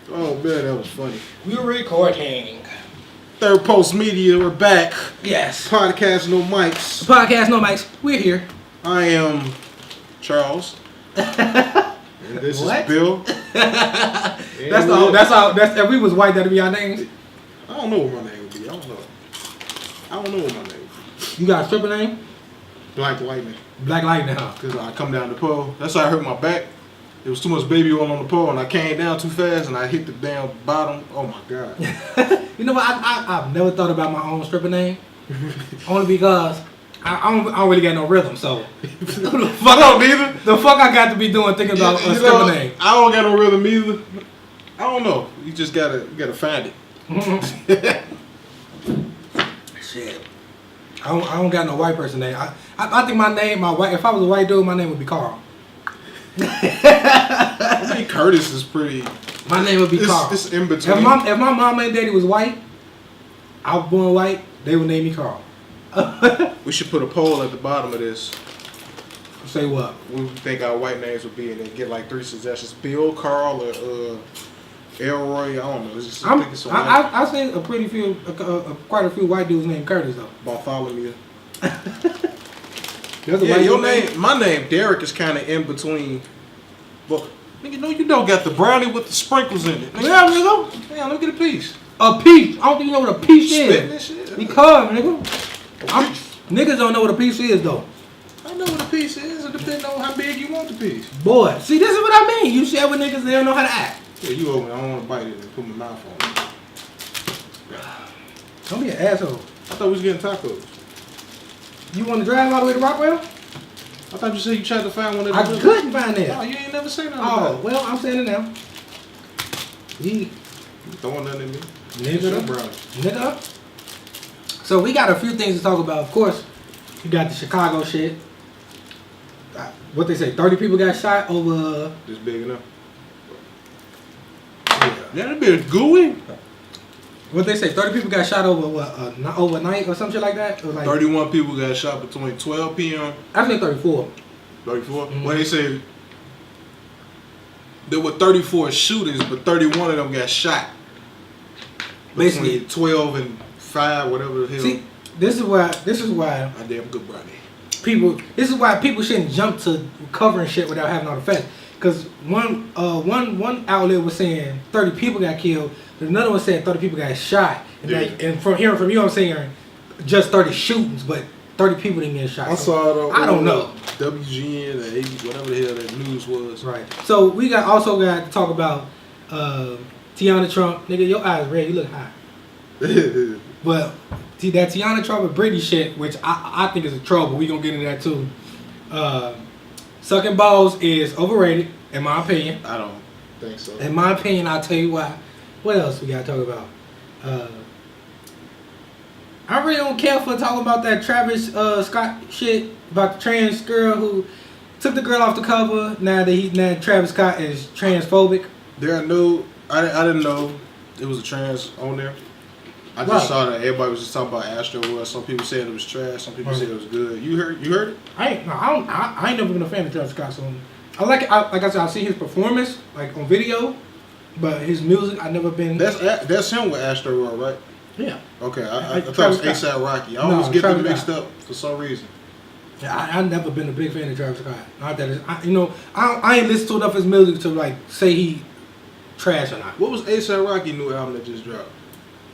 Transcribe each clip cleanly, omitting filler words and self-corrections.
Oh man, that was funny. We're recording. Third Post Media, we're back. Yes. Podcast No Mics. Podcast No Mics. We're here. I am Charles. And this is Bill. That's if we was white, that'd be our names. I don't know what my name would be. I don't know what my name would be. You got a stripper name? Black Lightning. Black Lightning, huh? Because I come down the pole. That's how I hurt my back. There was too much baby oil on the pole, and I came down too fast, and I hit the damn bottom. Oh my god! You know what? I've never thought about my own stripper name, only because I don't really got no rhythm. So the fuck I got to be doing thinking about a stripper name. I don't got no rhythm either. I don't know. You just gotta find it. Shit. I don't got no white person name. I think my name, if I was a white dude, my name would be Carl. I think Curtis is pretty. My name would be Carl. It's in between. If my mom and daddy was white, I was born white, they would name me Carl. We should put a poll at the bottom of this. Say what? We think our white names would be, and then get like 3 suggestions: Bill, Carl, or Elroy. I don't know. I've seen quite a few white dudes named Curtis though. Bartholomew. Your name, my name, Derrick, is kind of in between. But nigga, no, you don't got the brownie with the sprinkles in it. Yeah, nigga. Damn, let me get a piece. A piece? I don't think you know what a piece Spitting is. That shit. Because, nigga, niggas don't know what a piece is though. I know what a piece is. It depends on how big you want the piece. Boy, see, this is what I mean. You share with niggas, they don't know how to act. Yeah, you open it. I don't want to bite it and put my mouth on it. Don't be an asshole. I thought we was getting tacos. You want to drive all the way to Rockwell? I thought you said you tried to find one of I couldn't find that. Oh, you ain't never seen nothing Oh, about it. well, I'm saying it now. You throwing nothing at me. Nigga. So we got a few things to talk about. Of course, you got the Chicago shit. What they say, 30 people got shot over... Just big enough. Yeah, that bitch gooey. What they say, 30 people got shot over what, not overnight or some shit like that? Or like, 31 people got shot between 12 p.m. I think 34. 34? Mm-hmm. Well, they say there were 34 shooters, but 31 of them got shot. Basically, between 12 and 5, whatever the hell. See, this is why. I damn good brownie. This is why people shouldn't jump to covering shit without having all the facts. Because one outlet was saying 30 people got killed, but another one said 30 people got shot. And, and from hearing from you, I'm saying just 30 shootings, but 30 people didn't get shot. I saw it on I don't know. WGN or 80, whatever the hell that news was. Right. So we also got to talk about Teanna Trump. Nigga, your eyes red. You look high. But see that Teanna Trump and Britney shit, which I think is a troll, but we gonna get into that too. Sucking balls is overrated, in my opinion. I don't think so. In my opinion, I'll tell you why. What else we gotta talk about? I really don't care for talking about that Travis Scott shit about the trans girl who took the girl off the cover. Now Travis Scott is transphobic. I didn't know it was a trans on there. I just saw that everybody was just talking about Astro World. Some people said it was trash. Some people said it was good. You heard it? I ain't never been a fan of Travis Scott. So I like it. Like I said, I see his performance like on video, but his music I never been. That's him with Astro World, right? Yeah. Okay, I thought it was ASAP Rocky. I always get them mixed up for some reason. Yeah, I've never been a big fan of Travis Scott. Not that I ain't listened to enough of his music to like say he trash or not. What was ASAP Rocky new album that just dropped?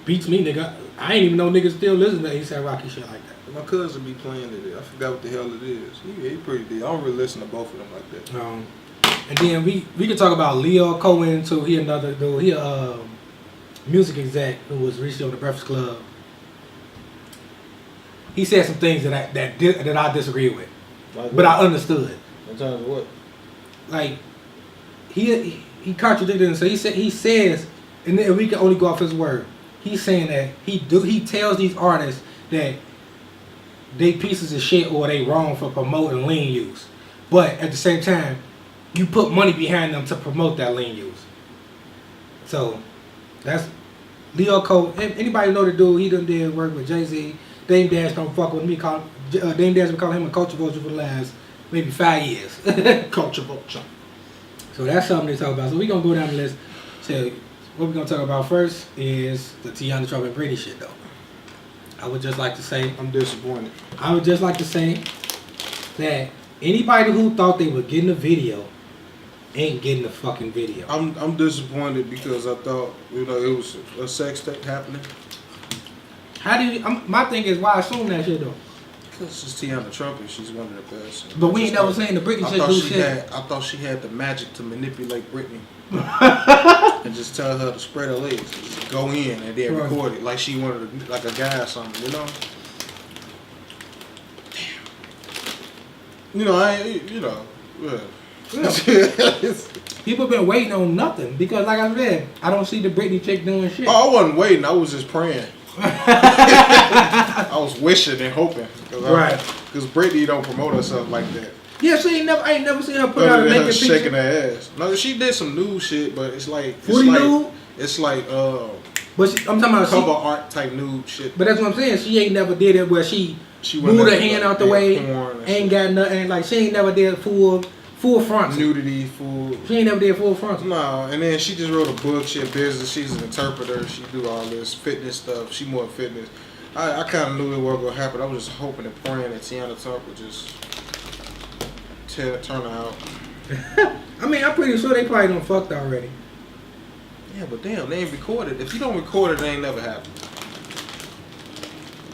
Beats me, nigga. I ain't even know niggas still listen to ASAP Rocky shit like that. My cousin be playing it. I forgot what the hell it is. He pretty deep. I don't really listen to both of them like that. And then we can talk about Leo Cohen too. He another dude. He a music exec who was recently on the Breakfast Club. He said some things that I disagree with, but I understood. In terms of what? Like he contradicted himself. He says, and then we can only go off his word. He's saying that he tells these artists that they pieces of shit or they wrong for promoting lean use, but at the same time, you put money behind them to promote that lean use. So that's Leo Cole. Anybody know the dude? He done did work with Jay-Z. Dame Dash don't fuck with me. Dame Dash been calling him a culture vulture for the last maybe 5 years. Culture vulture. So that's something to talk about. So we gonna go down the list. So what we're gonna talk about first is the Teanna Trump and Brady shit, though. I would just like to say, I'm disappointed. I would just like to say that anybody who thought they were getting a video ain't getting the fucking video. I'm disappointed because I thought it was a sex tape happening. How do you? My thing is, why assume that shit though? Because it's Teanna Trump and she's one of the best. But we ain't never saying the Britney shit do shit. I thought she had the magic to manipulate Britney and just tell her to spread her legs, just go in and then record it like she wanted like a guy or something, you know. Damn. People been waiting on nothing because, like I said, I don't see the Britney chick doing shit. Oh, I wasn't waiting. I was just praying. I was wishing and hoping. Because Britney don't promote herself like that. Yeah, I ain't never seen her put out a naked picture. Shaking her ass. No, she did some nude shit, but it's like nude. It's like But I'm talking about cover art type nude shit. But that's what I'm saying. She ain't never did it where she moved her hand out the way, ain't got nothing. Like she ain't never did full front nudity, full. She ain't never did full front. No, and then she just wrote a book. She had business. She's an interpreter. She do all this fitness stuff. She more fitness. I kind of knew it wasn't gonna happen. I was just hoping and praying that Teanna Trump would just turn her out. I mean, I'm pretty sure they probably done fucked already. Yeah, but damn, they ain't recorded. If you don't record it, it ain't never happened.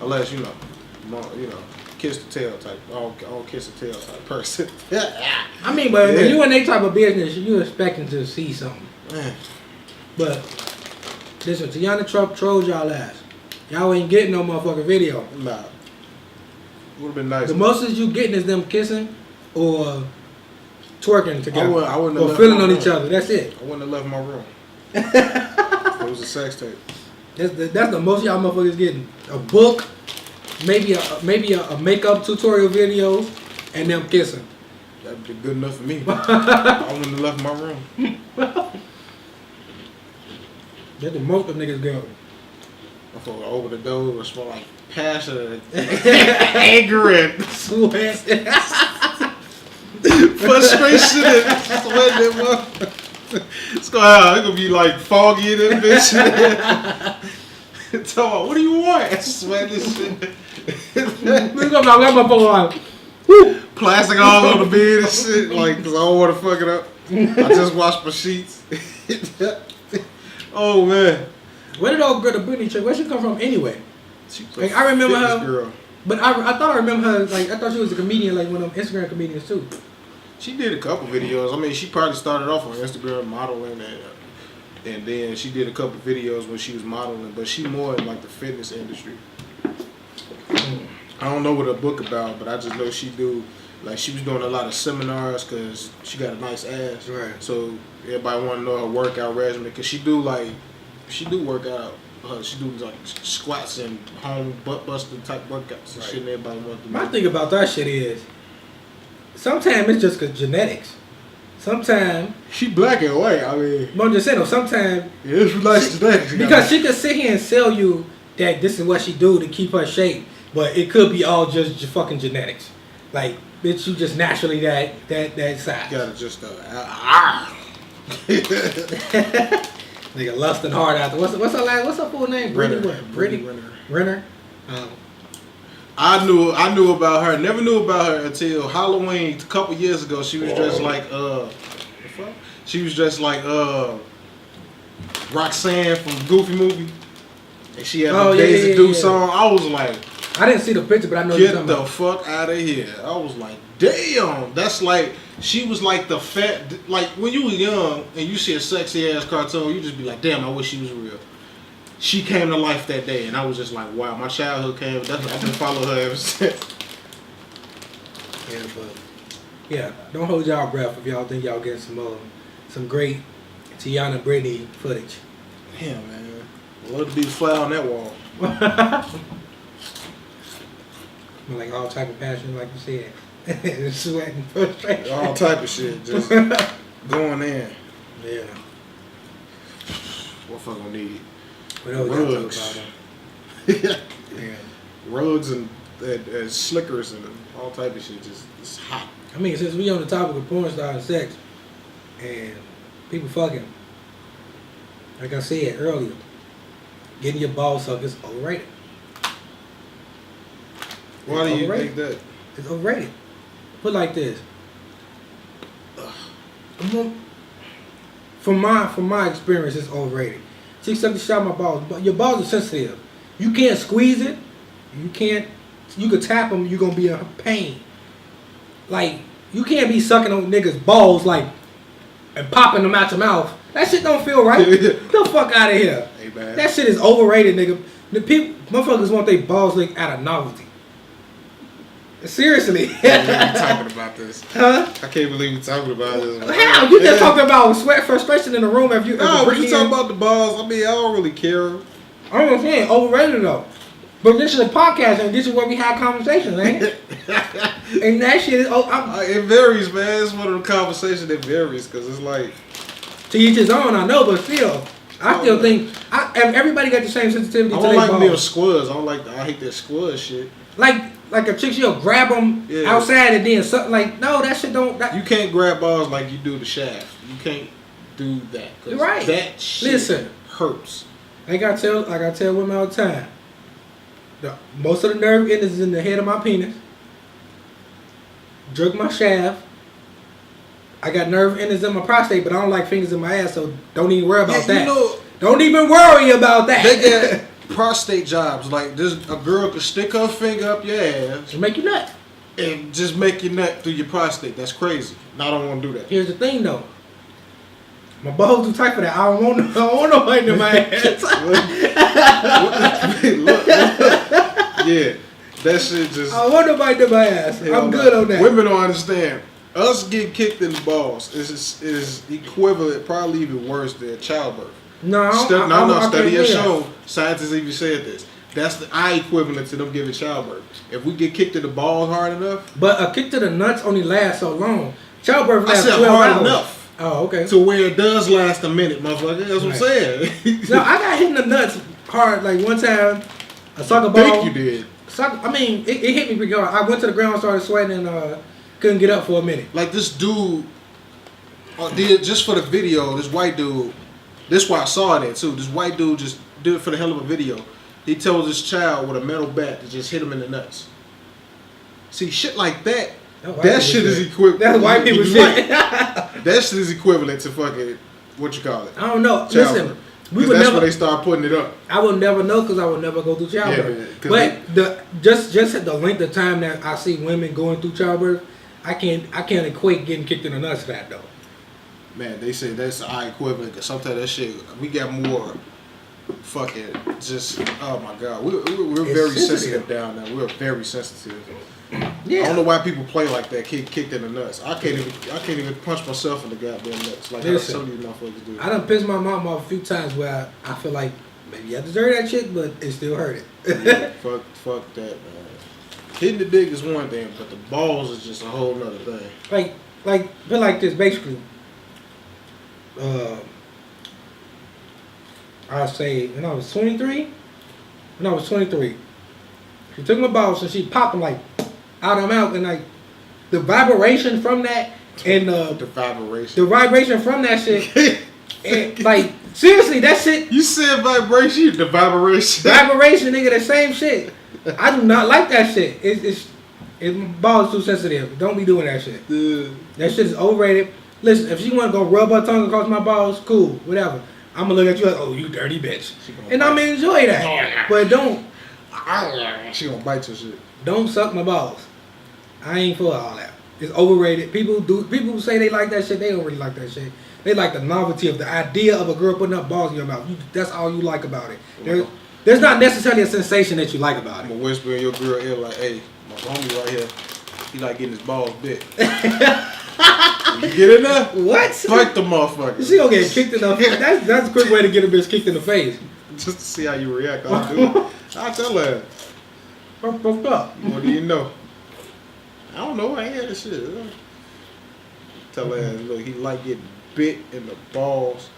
Unless kiss the tail type. All kiss the tail type person. I mean, but when you in that type of business, you expecting to see something. But listen, Teanna Trump trolled y'all ass. Y'all ain't getting no motherfucking video. Nah. Would have been nice. The most is you getting is them kissing or twerking together. I wouldn't or feeling on each other. That's it. I wouldn't have left my room. It was a sex tape. That's the most y'all motherfuckers getting. A book, maybe a makeup tutorial video, and them kissing. That'd be good enough for me. I wouldn't have left my room. That's the most of niggas go. I thought over the door, it smell like passion, anger, and sweat, frustration, and sweat. It's gonna be like foggy in this bitch. Tell me, what do you want? Sweat this shit. Plastic all on the bed and shit, like, cause I don't want to fuck it up. I just washed my sheets. Oh man. Where did old girl, the Britney chick, where she come from anyway? Like, I remember her, girl. But I thought I remember her, like, I thought she was a comedian, like one of them Instagram comedians too. She did a couple videos. I mean, she probably started off on Instagram modeling, and then she did a couple videos when she was modeling, but she more in like the fitness industry. I don't know what her book about, but I just know she was doing a lot of seminars because she got a nice ass. Right. So everybody want to know her workout regimen because she do work out. She do like squats and home butt buster type workouts and shit. And everybody want to. My thing about that shit is, sometimes it's just cause genetics. Sometimes she black and white. I mean, but I'm just saying, sometimes it's nice genetics because she can sit here and sell you that this is what she do to keep her shape, but it could be all just fucking genetics. Like, bitch, you just naturally that size. You gotta just Nigga lusting hard out there. What's her full name? Brittany Renner. I knew about her. Never knew about her until Halloween a couple years ago. She was dressed like She was dressed like Roxanne from Goofy movie, and she had the Daisy Duke song. I was like, I didn't see the picture, but I know. Get the fuck out of here! I was like, damn, that's like she was like the fat. Like when you were young and you see a sexy ass cartoon, you just be like, damn, I wish she was real. She came to life that day, and I was just like, wow, my childhood came. I've been following her ever since. Yeah, but yeah, don't hold y'all breath if y'all think y'all getting some great Teanna Britney footage. Damn, man, I'd love to be the fly on that wall. Like all type of passion, like you said, sweating, frustration, all type of shit, just going in. Yeah. What fuck gonna need? Rugs. Yeah. Rugs and slickers and all type of shit. Just it's hot. I mean, since we on the topic of porn star and sex and people fucking, Like I said earlier, getting your balls sucked is overrated. Why do you think that? It's overrated. Put it like this. From my experience, it's overrated. Chicks suck the shot my balls, but your balls are sensitive. You can't squeeze it. You could tap them. You're gonna be in pain. Like you can't be sucking on niggas' balls and popping them out your mouth. That shit don't feel right. Get the fuck out of here. Hey, man. That shit is overrated, nigga. The people, motherfuckers want their balls licked out of novelty. Seriously. I can't believe we talking about this. Huh? I can't believe we talking about this. How? You just talking about sweat, frustration in the room if you. No, but you talking about the balls. I mean, I don't really care. I'm saying overrated though. But this is a podcast and this is where we have conversations, ain't it? And that shit is. It varies, man. It's one of the conversations that varies because it's like. To each his own, I know, but still, I still think everybody got the same sensitivity. I to don't their like balls. meal squads. I hate that squad shit. Like a chick, she'll grab them outside and then something like, no, that shit don't. You can't grab balls like you do the shaft. You can't do that. You're right. That shit hurts. I gotta tell women all the time. Most of the nerve endings is in the head of my penis. Jerk my shaft. I got nerve endings in my prostate, but I don't like fingers in my ass, so don't even worry about that. Don't even worry about that. They got prostate jobs. Like a girl could stick her finger up your ass to make you nut. And just make your nut through your prostate. That's crazy. No, I don't want to do that. Here's the thing though. My balls too tight for that. I don't want nobody in my ass. look. Yeah. That shit just. I don't want nobody in my ass. I'm good on that. Women don't understand. Us getting kicked in the balls is equivalent, probably even worse than childbirth. No, study has shown, scientists even said this. That's the eye equivalent to them giving childbirth. If we get kicked in the balls hard enough. But a kick to the nuts only lasts so long. Childbirth lasts 12 hard hours. enough. Oh, okay. To where it does last a minute, motherfucker. That's what I'm saying. No, I got hit in the nuts hard like one time. A soccer ball. I think you did. It hit me pretty hard. I went to the ground, started sweating, and couldn't get up for a minute. Like this dude, did just for the video, this white dude, this why I saw that too. This white dude just did it for the hell of a video. He told this child with a metal bat to just hit him in the nuts. See, shit like that, that shit is equivalent. That's white people shit. That shit is equivalent to fucking, what you call it? I don't know. Childbirth. Listen, that's where they start putting it up. I would never know because I would never go through childbirth. Yeah, but just at the length of time that I see women going through childbirth, I can't equate getting kicked in the nuts to that though. Man, they say that's the eye equivalent because sometimes that shit, we got more fucking just, oh my God. We're very sensitive down there. We're very sensitive. Yeah. I don't know why people play like that, kicked in the nuts. I can't even punch myself in the goddamn nuts. Like how some of these motherfuckers do. I done pissed my mom off a few times where I feel like maybe I deserve that shit, but it still hurt it. Yeah, fuck that, man. Hitting the dick is one thing, but the balls is just a whole nother thing. But like this, basically. I'll say when I was 23. She took my balls and she popped them like out of my mouth, and like the vibration from that and the vibration from that shit. And, like seriously, that shit. You said vibration, the vibration. Vibration, nigga, the same shit. I do not like that shit. It's balls too sensitive. Don't be doing that shit. That shit is overrated. Listen, if she want to go rub her tongue across my balls, cool, whatever. I'm gonna look at you like, oh, you dirty bitch, and I'm gonna enjoy that. But don't. She gonna bite your shit. Don't suck my balls. I ain't for all that. It's overrated. People who say they like that shit, they don't really like that shit. They like the novelty of the idea of a girl putting up balls in your mouth. That's all you like about it. There's not necessarily a sensation that you like about it. I'm gonna whisper in your girl ear like, hey, my homie right here, he like getting his balls bit. You get in there? What? Fight the motherfucker. She gonna get kicked in the face. That's a quick way to get a bitch kicked in the face. Just to see how you react. I'll do it. I'll tell her. Fucked up. What do you know? I don't know. I ain't had this shit. Tell her, look, he like getting bit in the balls.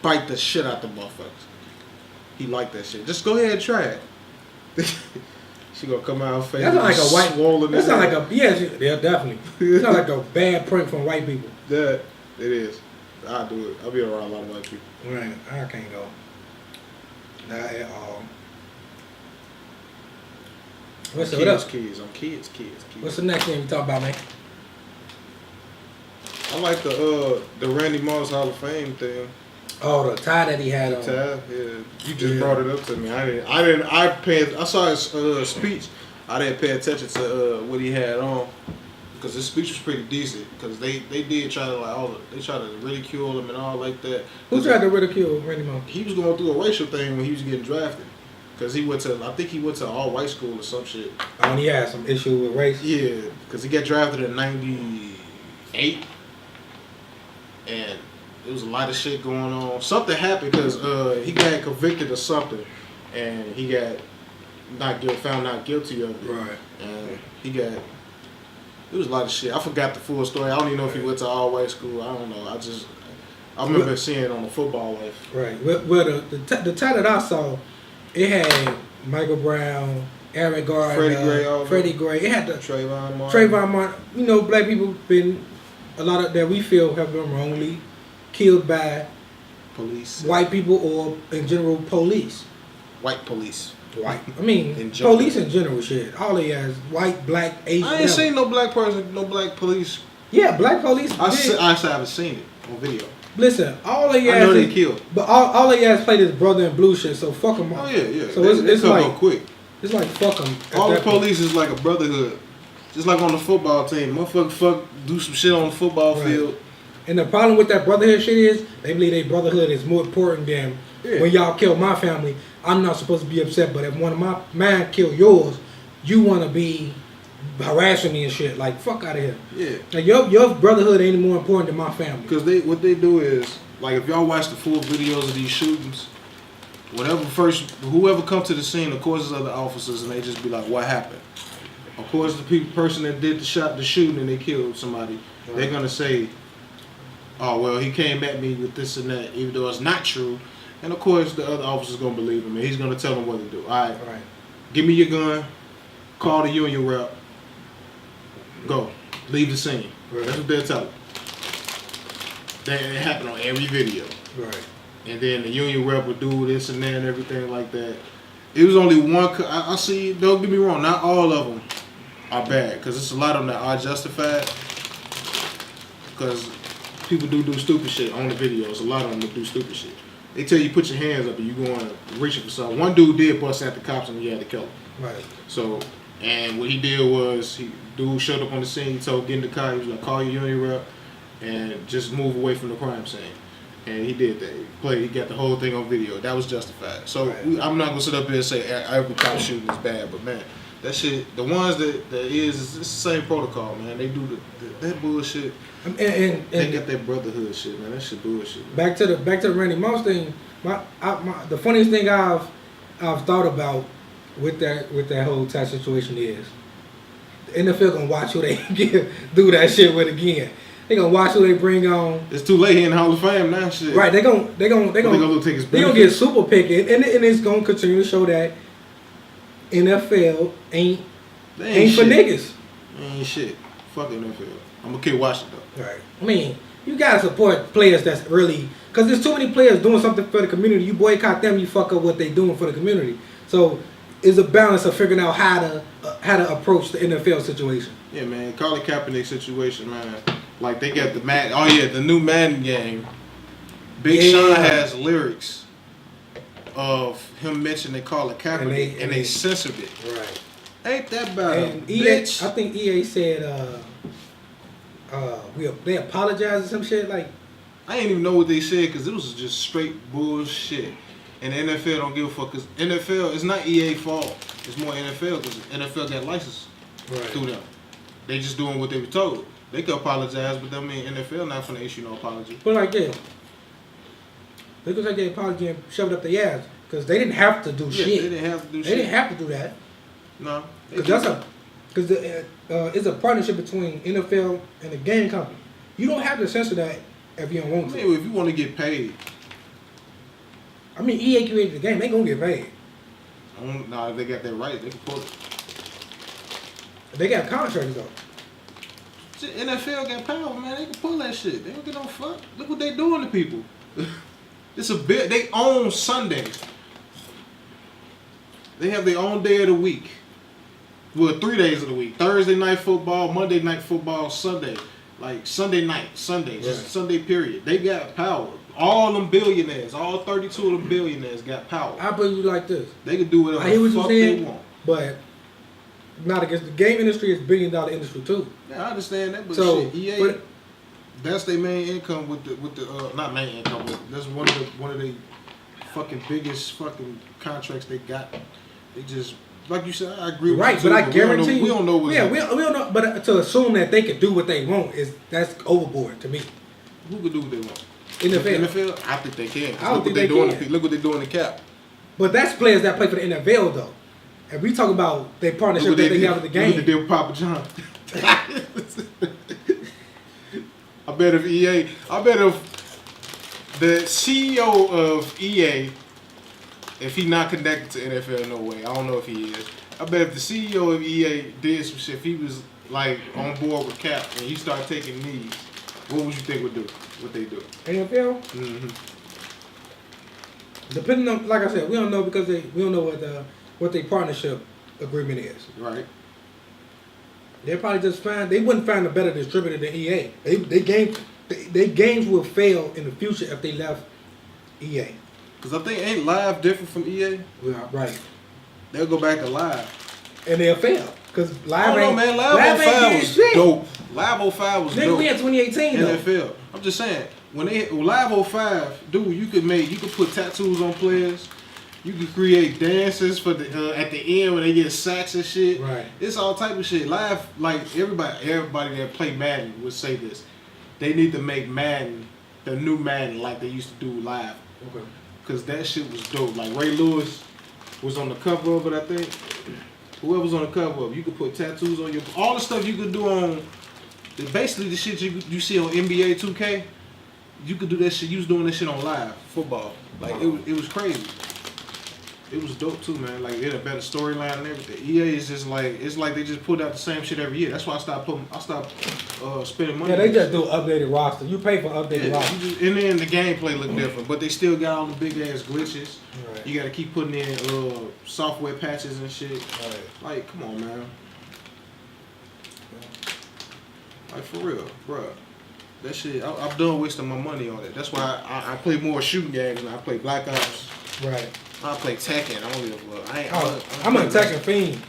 Bite the shit out the motherfuckers. He like that shit. Just go ahead and try it. She gonna come out her face. That's not like a white. Swollen. That's not like a yeah, definitely. It's not like a bad prank from white people. Yeah, it is. I'll do it. I'll be around a lot of white people. Right, I can't go. Not at all. What's Kids, what up? kids. I'm kids. What's the next thing we talk about, man? I like the Randy Moss Hall of Fame thing. Oh, the tie that he had on. Tie, yeah. You just brought it up to me. I saw his speech. I didn't pay attention to what he had on because his speech was pretty decent. Because they did try to they tried to ridicule him and all like that. Who tried to ridicule Randy Moss? He was going through a racial thing when he was getting drafted. Because I think he went to all white school or some shit. Oh, and he had some issue with race? Yeah, because he got drafted in 98. And there was a lot of shit going on. Something happened because he got convicted of something. And he got found not guilty of it. Right. And there was a lot of shit. I forgot the full story. I don't even know if he went to all white school. I don't know. I remember seeing it on the Football Life. Right. Well, the tie that I saw, it had Michael Brown, Aaron Gardner, Freddie Gray. It had the Trayvon Martin. You know, black people been a lot of that we feel have been wrongly killed by police, white people, or in general police. White police. White. I mean, police in general, shit. All they has white, black, Asian. I ain't seen no black person, no black police. Yeah, black police. I haven't seen it on video. Listen, all they I know they killed. But all they ass play this brother in blue shit, so fuck them. Oh yeah. So it's come like up quick. It's like fuck them. All the police is like a brotherhood, just like on the football team. Motherfucker, do some shit on the football field. And the problem with that brotherhood shit is they believe their brotherhood is more important than when y'all kill my family. I'm not supposed to be upset, but if one of my man kill yours, you want to be harassing me and shit. Like, fuck out of here. Yeah. Like, your brotherhood ain't more important than my family. Because what they do is, like, if y'all watch the full videos of these shootings, whoever come to the scene, of course, is other officers, and they just be like, what happened? Of course, the person that did the shooting, and they killed somebody, they're going to say, oh, well, he came at me with this and that, even though it's not true. And, of course, the other officer's going to believe him, and he's going to tell them what to do. All right, give me your gun, call the union rep, go, leave the scene. Right. That's what they're telling. That it happened on every video. Right. And then the union rep would do this and that and everything like that. It was only one. I see, don't get me wrong, not all of them are bad, because there's a lot of them that are justified. Because people do stupid shit on the videos. A lot of them that do stupid shit. They tell you put your hands up and you going reaching for something. One dude did bust at the cops and he had to kill him. Right. So, and what he did was, dude showed up on the scene, he told get in the car, he was like, call your union rep and just move away from the crime scene. And he did that. He got the whole thing on video. That was justified. So I'm not gonna sit up here and say every cop shooting is bad, but man, that shit, the ones that it's the same protocol, man. They do that bullshit. And they got that brotherhood shit, man. That shit bullshit. Man. Back to the Randy Moss thing. The funniest thing I've thought about with that whole type situation is the NFL gonna watch who they do that shit with again. They gonna watch who they bring on. It's too late in the Hall of Fame now, shit. They gonna get super picky, and it's gonna continue to show that NFL ain't for niggas. Ain't shit. Fuck NFL. I'm gonna keep watching though. Right. I mean, you gotta support players that's really, because there's too many players doing something for the community. You boycott them, you fuck up what they doing for the community. So it's a balance of figuring out how to approach the NFL situation. Yeah, man. Colin Kaepernick situation, man. Like they got the new Madden game. Big Sean has lyrics of him mentioning Colin Kaepernick, and they censored it. Right. Ain't that bad? Bitch. I think EA said they apologized or some shit. Like, I didn't even know what they said because it was just straight bullshit. And the NFL don't give a fuck because NFL, it's not EA fault. It's more NFL because NFL got license through them. They just doing what they were told. They could apologize, but I mean NFL not finna issue no apology. But like that, they could take their apology and shove it up their ass because they didn't have to do shit. They didn't have to do shit. They didn't have to do that. No. Because it's a partnership between NFL and the game company. You don't have to censor that if you don't want to. I mean, if you want to get paid. I mean, EA created the game. They gonna get paid. Nah, if they got that right, they can pull it. They got contracts though. NFL got power, man. They can pull that shit. They don't get no fuck. Look what they doing to people. It's a bit. They own Sundays. They have their own day of the week. Well, 3 days of the week. Thursday night football, Monday night football, Sunday. Like Sunday night, Sunday, just Sunday period. They got power. All them billionaires, all 32 of them billionaires got power. I put you like this. They can do whatever the fuck they want. But not against the game industry is $1 billion industry too. Yeah, I understand that, but so, shit, EA, that's their main income with the not main income, but that's one of the fucking biggest fucking contracts they got. They just like you said, I agree with right, you. But I guarantee you, we don't know what's we don't know. But to assume that they can do what they want that's overboard to me. Who can do what they want? NFL, I think they can. I don't think they can. Look what they're doing in the cap. But that's players that play for the NFL though. And we talk about their partnership that they have with the game. Look what they did with Papa John. I bet if the CEO of EA, if he not connected to NFL, no way. I don't know if he is. I bet if the CEO of EA did some shit, if he was like on board with Cap and he started taking knees, what would you think would do? What they do? NFL? Mm-hmm. Depending on, like I said, we don't know because we don't know what their partnership agreement is. Right. They'll probably just they wouldn't find a better distributor than EA. They games will fail in the future if they left EA. Because I think ain't Live different from EA? Yeah, right. They'll go back to Live. And they'll fail. Because Live I don't know, man. Live 05 was dope. Live 05 was dope. We had 2018 though. NFL. I'm just saying, when Live 05, dude, you could put tattoos on players. You could create dances for the at the end when they get sacks and shit. Right. It's all type of shit. Live, like everybody that play Madden would say this. They need to make Madden the new Madden like they used to do Live. Okay. Cause that shit was dope. Like Ray Lewis was on the cover of it, I think. Whoever's on the cover of it, you could put tattoos on all the stuff you could do on. Basically, the shit you see on NBA 2K, you could do that shit. You was doing that shit on Live football. Like it was crazy. It was dope too, man. Like it had a better storyline and everything. EA is just like it's like they just put out the same shit every year. That's why I stopped spending money. Yeah, they just do updated roster. You pay for updated roster. And then the gameplay look different, but they still got all the big ass glitches. Right. You got to keep putting in software patches and shit. Right. Like, come on, man. Like for real, bruh. That shit, I'm done wasting my money on it. That's why I play more shooting games than I play Black Ops. Right. I play Tekken. I don't give a fuck. I'm a Tekken fiend.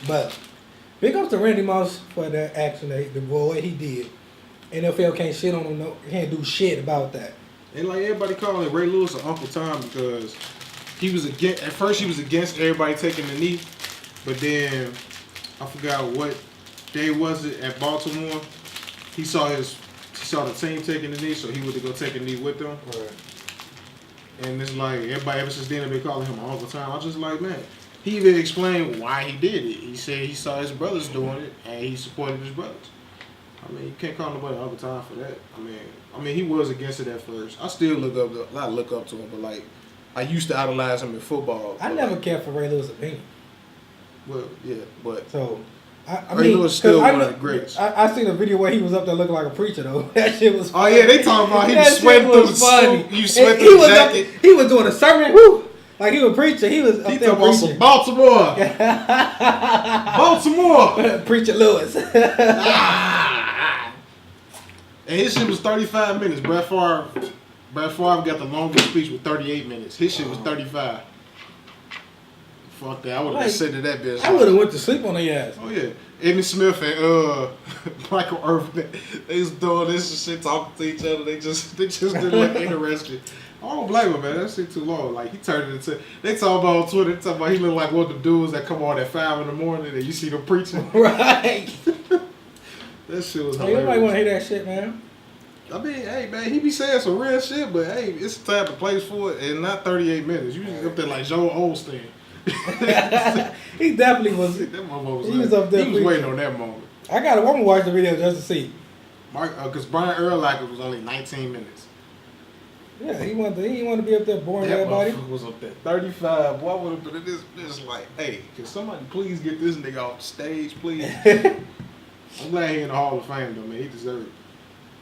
But big ups to Randy Moss for that action, the boy he did. NFL can't shit on him. No, can't do shit about that. And like everybody calling Ray Lewis an Uncle Tom because he was against. At first he was against everybody taking the knee, but then I forgot what day was it at Baltimore. He saw the team taking the knee, so he went to go take a knee with them. Right. And it's like everybody ever since then have been calling him Uncle Tom. I was just like, man. He even explained why he did it. He said he saw his brothers doing it and he supported his brothers. I mean, you can't call nobody Uncle Tom for that. I mean, he was against it at first. I still not look up to him, but like, I used to idolize him in football. I never cared for Ray Lewis' opinion. Well, yeah, but so. Ray Lewis still one of the greats. I seen a video where he was up there looking like a preacher though. That shit was funny. Oh yeah, they talking about he was sweating through the suit. He was sweating through the jacket. He was doing a sermon. Woo! Like he was preaching. He was up he there talking about some Baltimore. Baltimore. Preacher Lewis. And his shit was 35 minutes. Brett Favre got the longest speech with 38 minutes. His shit was 35. Fuck that. I would have said to that bitch. I would have went to sleep on their ass. Oh yeah. Emmitt Smith and Michael Irvin, they was doing this and shit, talking to each other. They just didn't look interested. I don't blame him, man. That shit too long. Like he turned it into. They talk about on Twitter. They talk about he look like one of the dudes that come on at 5 in the morning and you see them preaching. Right. That shit was hilarious. Nobody want to hear that shit, man. I mean, hey man, he be saying some real shit, but hey, it's the type of place for it, and not 38 minutes. You just up there like Joel Osteen. He definitely was. That motherfucker was. He was up there. He was waiting on that moment. I want to watch the video just to see. Because Brian Urlacher was only 19 minutes. Yeah, he wanted to be up there boring everybody. That motherfucker was up there 35. Boy, I would have been this like, hey, can somebody please get this nigga off the stage, please? I'm glad he in the Hall of Fame, though, man. He deserves it.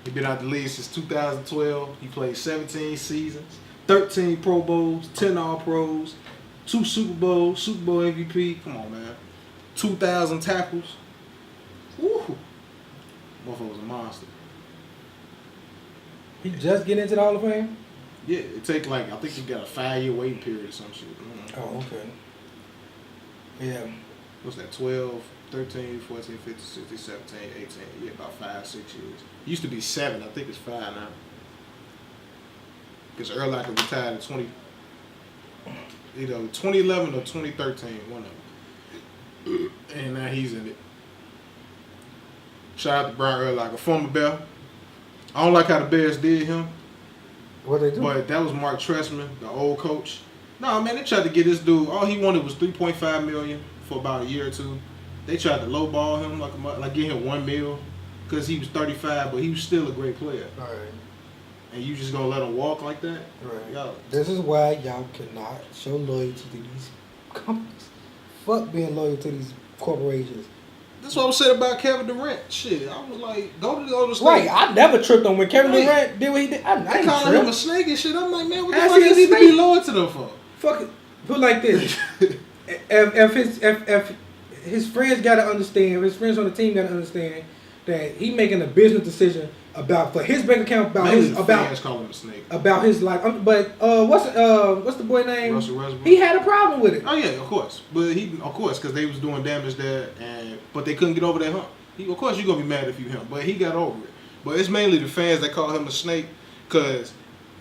He been out the league since 2012. He played 17 seasons, 13 Pro Bowls, 10 All-Pros, 2 Super Bowls, Super Bowl MVP. Come on, man. 2,000 tackles. Woo. Motherfucker was a monster. He just getting into the Hall of Fame? Yeah, it take like, I think he got a 5-year waiting period or some shit. Oh, okay. Yeah. What's that, 12, 13, 14, 15, 16, 17, 18. Yeah, about 5-6 years. It used to be 7. I think it's 5 now. Because Urlacher retired in either 2011 or 2013, one of them. And now he's in it. Shout out to Brian Urlacher, former Bear. I don't like how the Bears did him. What they do? But that was Mark Trestman, the old coach. No, man, they tried to get this dude. All he wanted was $3.5 million for about a year or two. They tried to lowball him, like get him $1 million because he was 35, but he was still a great player. All right. And you just gonna let him walk like that? Right. Yo. This is why y'all cannot show loyalty to these companies. Fuck being loyal to these corporations. That's what I was saying about Kevin Durant. Shit, I was like, go to the other state. Right, I never tripped on when Kevin Durant did what he did. I ain't calling him a snake and shit. I'm like, man, what the How's fuck he you a need to snake? be loyal to them for? Fuck it. Put it like this. if his friends gotta understand, if his friends on the team gotta understand that he making a business decision for his bank account, fans call him a snake. about his life. But what's the boy name? Russell Westbrook. He had a problem with it. Oh yeah, of course. But because they was doing damage there, but they couldn't get over that hump. Of course, you're gonna be mad if you him, but he got over it. But it's mainly the fans that call him a snake because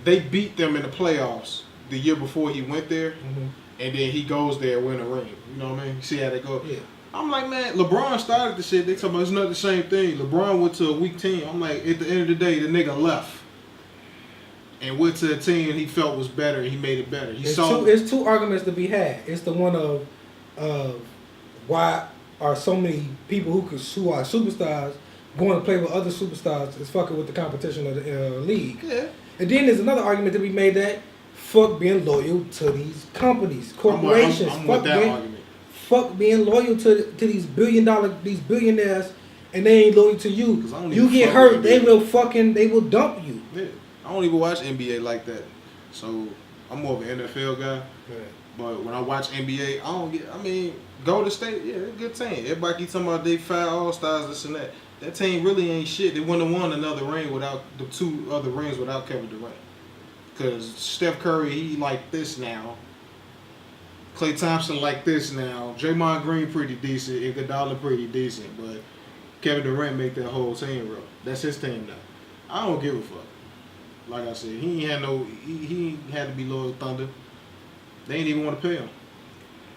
they beat them in the playoffs the year before he went there, and then he goes there and win a ring. You know what I mean? You see how they go? Yeah. I'm like, man, LeBron started the shit. They talking about it's not the same thing. LeBron went to a weak team. I'm like, at the end of the day, the nigga left and went to a team he felt was better, and he made it better. It's two arguments to be had. It's the one of why are so many people who are superstars going to play with other superstars is fucking with the competition of the league. Yeah. And then there's another argument to be made that fuck being loyal to these companies, corporations. I'm with that argument. Fuck being loyal to these billionaires, and they ain't loyal to you. You get hurt, they will dump you. Yeah. I don't even watch NBA like that, so I'm more of an NFL guy. Right. But when I watch NBA, Golden State, yeah, they're a good team. Everybody keep talking about they 5 All-Stars, this and that. That team really ain't shit. They wouldn't have won another ring without the 2 other rings without Kevin Durant. Because Steph Curry, he like this now. Klay Thompson like this now. Draymond Green pretty decent. Iguodala pretty decent. But Kevin Durant make that whole team real. That's his team now. I don't give a fuck. Like I said, he had to be loyal to Thunder. They ain't even want to pay him.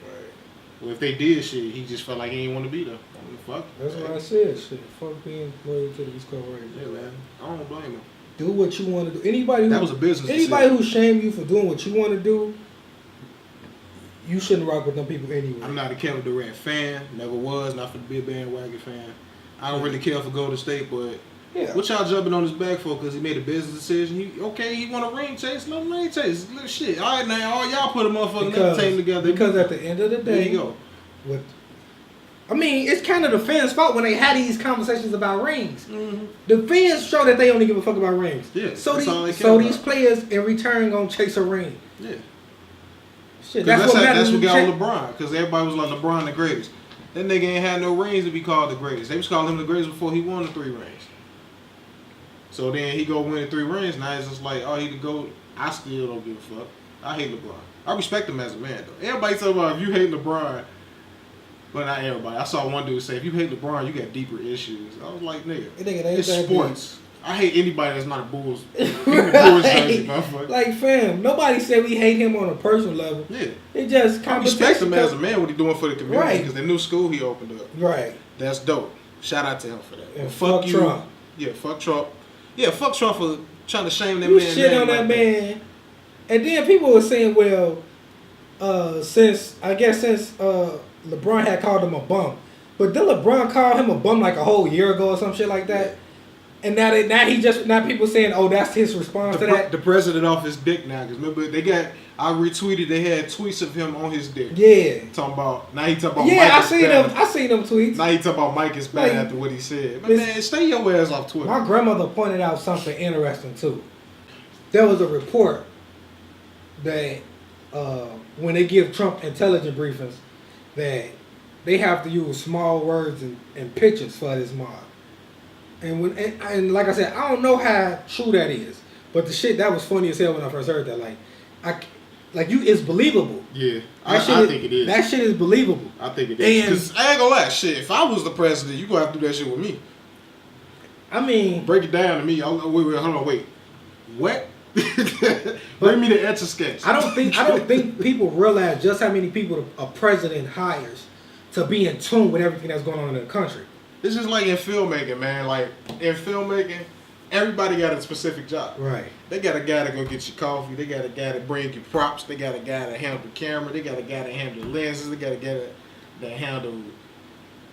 Right. Well, if they did shit, he just felt like he didn't want to be there. Fuck. That's what I said. Shit. Fuck being loyal to these corporations. Yeah, man. I don't blame him. Do what you want to do. That was a business Anybody decision. who shame you for doing what you want to do, you shouldn't rock with them people anyway. I'm not a Kevin Durant fan. Never was. Not for the big bandwagon fan. I don't really care for Golden State, but what y'all jumping on his back for? Because he made a business decision. He want a ring chase. Let him ring chase. Little shit. All right, now all y'all put a motherfucking team together. Because at the end of the day, there you go. It's kind of the fans' fault when they had these conversations about rings. Mm-hmm. The fans show that they only give a fuck about rings. Yeah. So these players in return gonna chase a ring. Yeah. Shit, that's what got on LeBron. Because everybody was like LeBron the greatest. That nigga ain't had no rings to be called the greatest. They was calling him the greatest before he won the 3 rings. So then he go win the 3 rings. Now it's just like, oh, he the GOAT. I still don't give a fuck. I hate LeBron. I respect him as a man though. Everybody talking about if you hate LeBron. But not everybody. I saw one dude say, if you hate LeBron, you got deeper issues. I was like, nigga, it's sports. I hate anybody that's not a Bulls. Right. Like, fam, nobody said we hate him on a personal level. Yeah. It just I respect him as a man, what he doing for the community. Because the new school he opened up. Right. That's dope. Shout out to him for that. And fuck you. Trump. Yeah, fuck Trump. Yeah, fuck Trump for trying to shame that man. You shit on that man. And then people were saying, well, since LeBron had called him a bum. But then LeBron called him a bum like a whole year ago or some shit like that. And now people saying, oh, that's his response to that. The president off his dick now, because remember I retweeted, they had tweets of him on his dick. Yeah. Now he talking about yeah, Mike I seen them tweets. Now he talking about Mike is bad after what he said. But man, stay your ass off Twitter. My grandmother pointed out something interesting too. There was a report that when they give Trump intelligence briefings, that they have to use small words and pictures for this mob. And like I said, I don't know how true that is, but the shit that was funny as hell when I first heard that. It's believable. Yeah, I think it is. That shit is believable. I think it is. Because I ain't gonna lie, shit. If I was the president, you gonna have to do that shit with me. I mean, break it down to me. Hold on, wait. What? Bring me the etch a sketch. I don't think people realize just how many people a president hires to be in tune with everything that's going on in the country. It's just like in filmmaking, man. Like in filmmaking, everybody got a specific job. Right. They got a guy to go get you coffee. They got a guy to bring you props. They got a guy to handle the camera. They got a guy to handle the lenses. They got a guy to handle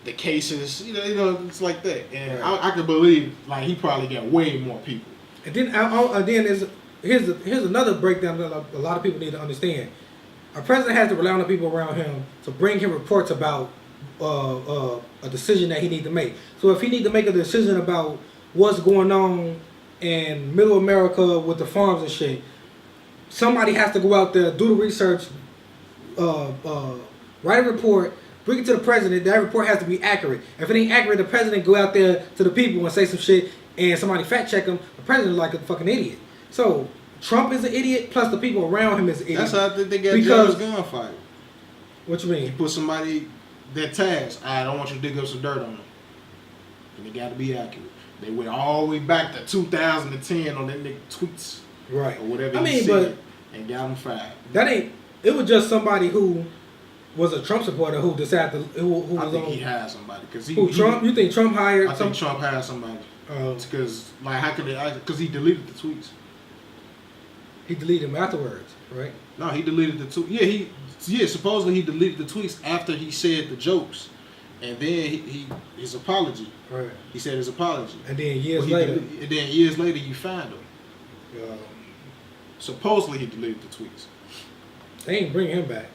the cases. You know, it's like that. And right. I can believe like he probably got way more people. And then here's another breakdown that a lot of people need to understand. Our president has to rely on the people around him to bring him reports about a decision that he needs to make. So if he needs to make a decision about what's going on in middle America with the farms and shit, somebody has to go out there, do the research, write a report, bring it to the president. That report has to be accurate. If it ain't accurate, the president go out there to the people and say some shit and somebody fact check him. The president is like a fucking idiot. So Trump is an idiot, plus the people around him is an idiot. That's how I think they got James gunfight. What you mean? You put somebody that tags, I don't want you to dig up some dirt on them. And they got to be accurate. They went all the way back to 2010 on that nigga tweets. Right. Or whatever he said. And got him fired. It was just somebody who was a Trump supporter who decided who I was think on. he hired somebody. Trump? You think Trump hired? I think Trump hired somebody. Because, like, how could they? Because he deleted the tweets. He deleted them afterwards, right? No, he deleted the tweets. Yeah, supposedly he deleted the tweets after he said the jokes. And then his apology. Right. He said his apology. And then years later you find him. Supposedly he deleted the tweets. They ain't bring him back.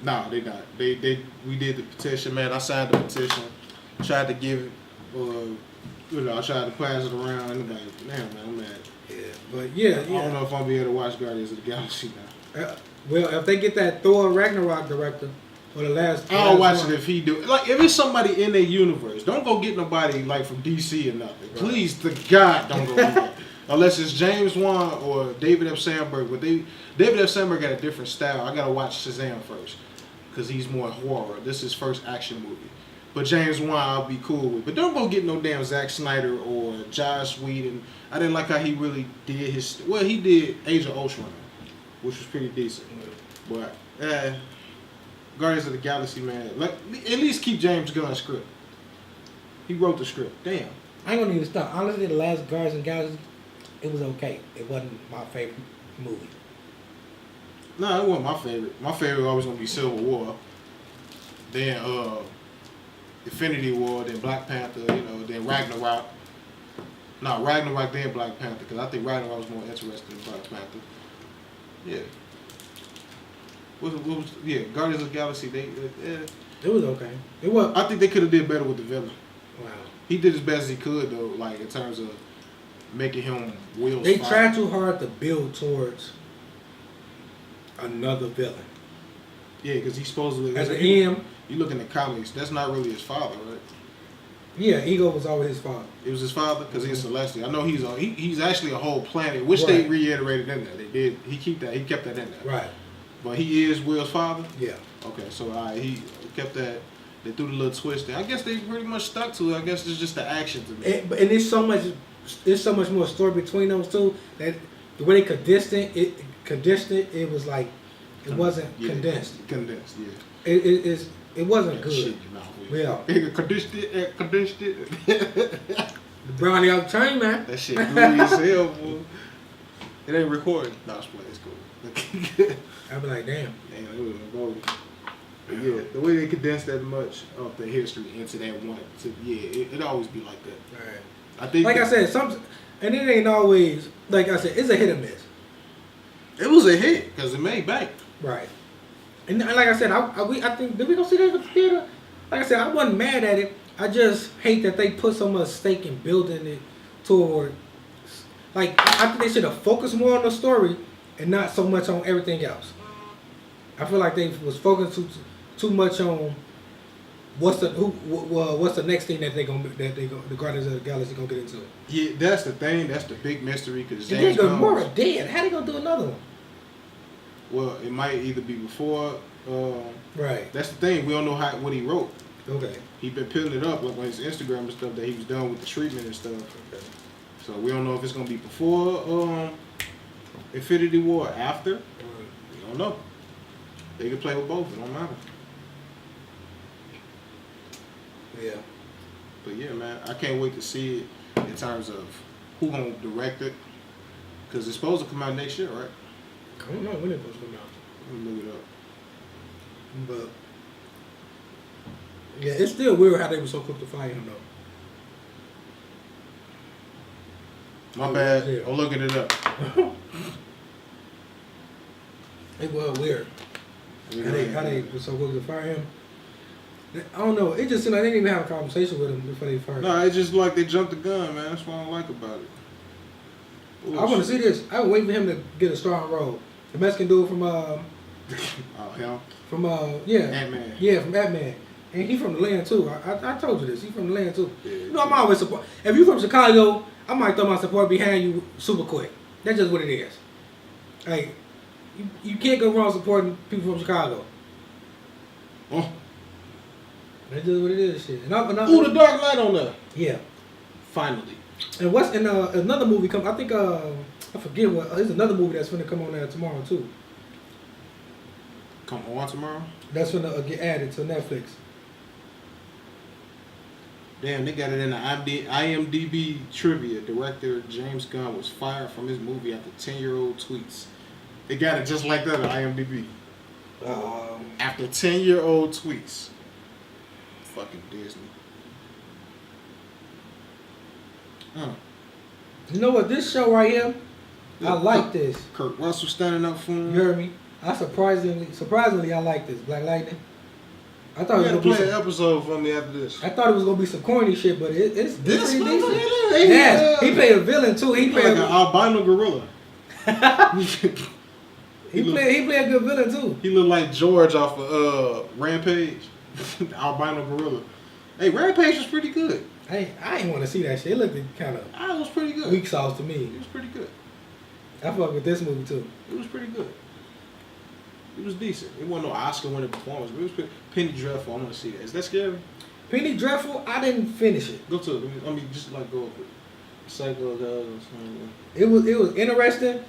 No, they not. We did the petition, man. I signed the petition. Tried to give it, I tried to pass it around. And like, man, I'm mad. Yeah, but yeah. I don't know if I'm gonna be able to watch Guardians of the Galaxy now. Well, if they get that Thor Ragnarok director for the last, I'll watch it if he do. Like, if it's somebody in their universe, don't go get nobody like from DC or nothing. Right. Please, to God, don't go do that. Unless it's James Wan or David F. Sandberg. But David F. Sandberg got a different style. I gotta watch Shazam first because he's more horror. This is his first action movie. But James Wan, I'll be cool with. But don't go get no damn Zack Snyder or Joss Whedon. I didn't like how he really did his. Well, he did Age of Ultron, which was pretty decent. But Guardians of the Galaxy, man, at least keep James Gunn's script. He wrote the script. Damn. I ain't gonna need to stop. Honestly, the last Guardians of the Galaxy, it was okay. It wasn't my favorite movie. No, it wasn't my favorite. My favorite was always gonna be Civil War. Then Infinity War, then Black Panther, then Ragnarok. No, Ragnarok, then Black Panther, because I think Ragnarok was more interesting than Black Panther. Yeah. Guardians of the Galaxy, it was okay. It was. I think they could have did better with the villain. Wow. He did as best as he could, though, like, in terms of making him Will's They father. tried too hard to build towards another villain. Yeah, because he's supposedly... At the end... You look in the comics, that's not really his father, right? Yeah, Ego was always his father. It was his father because he's Celestial. I know he's actually a whole planet, which they reiterated in there. They did. He kept that in there. Right. But he is Will's father. Yeah. Okay, so he kept that. They threw the little twist in. I guess they pretty much stuck to it. I guess it's just the action to me. And there's so much more story between those two that the way they condensed it was like it wasn't condensed. Condensed, yeah. It wasn't good. Shit, yeah. Condensed it. The brownie out the train, man. That shit gooey as hell, boy. It ain't recording. No, it's cool. I'd be like, damn. Damn, it was gold. But yeah, the way they condensed that much of the history into that one, it'd always be like that. All right. I think, like I said, and it ain't always like I said. It's a hit or miss. it was a hit because it made bank. Right. And like I said, I think did we go see that in the theater? Like I said, I wasn't mad at it. I just hate that they put so much stake in building it toward. Like I think they should have focused more on the story and not so much on everything else. I feel like they was focused too much on what's the next thing that the Guardians of the Galaxy gonna get into. Yeah, that's the thing. That's the big mystery because James Gamora dead. How they gonna do another one? Well, it might either be before. Right. That's the thing. We don't know what he wrote. Okay. He been peeling it up like on his Instagram and stuff that he was done with the treatment and stuff. Okay. So we don't know if it's gonna be before Infinity War or after. We don't know. They can play with both. It don't matter. Yeah. But yeah, man, I can't wait to see it in terms of who gonna direct it. Cause it's supposed to come out next year, right? I don't know when it's supposed to come out. Let me look it up. But yeah, it's still weird how they were so quick to fire him though. My bad. Yeah. I'm looking it up. It was weird. How they were so quick to fire him. I don't know. It just seemed like they didn't even have a conversation with him before they fired him. No, it's just like they jumped the gun, man. That's what I don't like about it. I want to see this. I was waiting for him to get a strong role. The Mexican dude from him? From yeah. Ant-Man. Yeah, from Ant-Man. And he from the land too. I told you this. He from the land too. Yeah, you know, I'm always support. If you from Chicago, I might throw my support behind you super quick. That's just what it is. Like, you can't go wrong supporting people from Chicago. Oh. That's just what it is, shit. And Ooh, the Dark Knight on there. Yeah. Finally. And what's in another movie come? I think I forget what. There's another movie that's gonna come on there tomorrow too. Come on tomorrow? That's gonna get added to Netflix. Damn, they got it in the IMDb trivia. Director James Gunn was fired from his movie after 10-year-old tweets. They got it just like that on IMDb. After 10-year-old tweets. Fucking Disney. You know what? This show right here, I like this. Kurt Russell standing up for him. You heard me? I surprisingly, I like this. Black Lightning. I thought you it was gonna play an episode for me after this. I thought it was gonna be some corny shit, but it's this pretty decent. Yeah, he played a villain too. He played like an albino gorilla. he played a good villain too. He looked like George off of Rampage, the albino gorilla. Hey, Rampage was pretty good. I ain't want to see that shit. It looked kind of. It was pretty good. Weak sauce to me. It was pretty good. I fuck with this movie too. It was pretty good. It was decent. It wasn't no Oscar-winning performance, but it was pretty. Penny Dreadful. I want to see that. Is that scary? Penny Dreadful. I didn't finish it. Go to it. I mean, just like go over it. Psycho. It was interesting.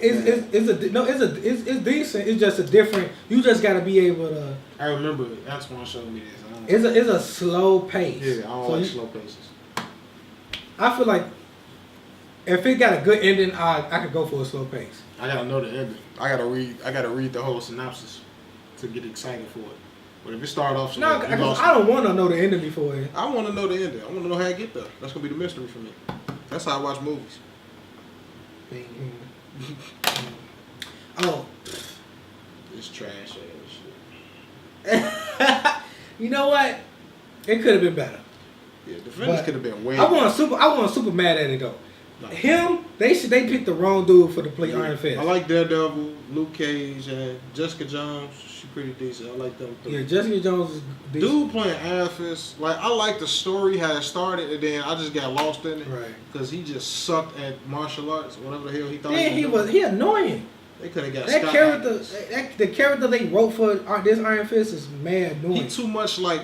It's decent. It's just a different. You just gotta be able to. I remember it. Antoine showed me this. It's a slow pace. Yeah, I don't like slow paces. I feel like if it got a good ending, I could go for a slow pace. I gotta know the ending. I gotta read the whole synopsis to get excited for it. But if it start off slow, no, I don't want to know the ending before it. I want to know the ending. I want to know how I get there. That's gonna be the mystery for me. That's how I watch movies. Oh, it's trash ass shit. You know what? It could have been better. Yeah, Defenders could have been way. I wasn't super mad at it though. No. Him, they picked the wrong dude for the play Iron Fist. I like Daredevil, Luke Cage, and Jessica Jones. She pretty decent. I like them too. Yeah, Jessica Jones is decent. Dude playing Iron Fist, like I like the story how it started, and then I just got lost in it. Right. Because he just sucked at martial arts, whatever the hell he thought. Yeah, he annoying. They could have got that character. The character they wrote for this Iron Fist is mad annoying. He too much like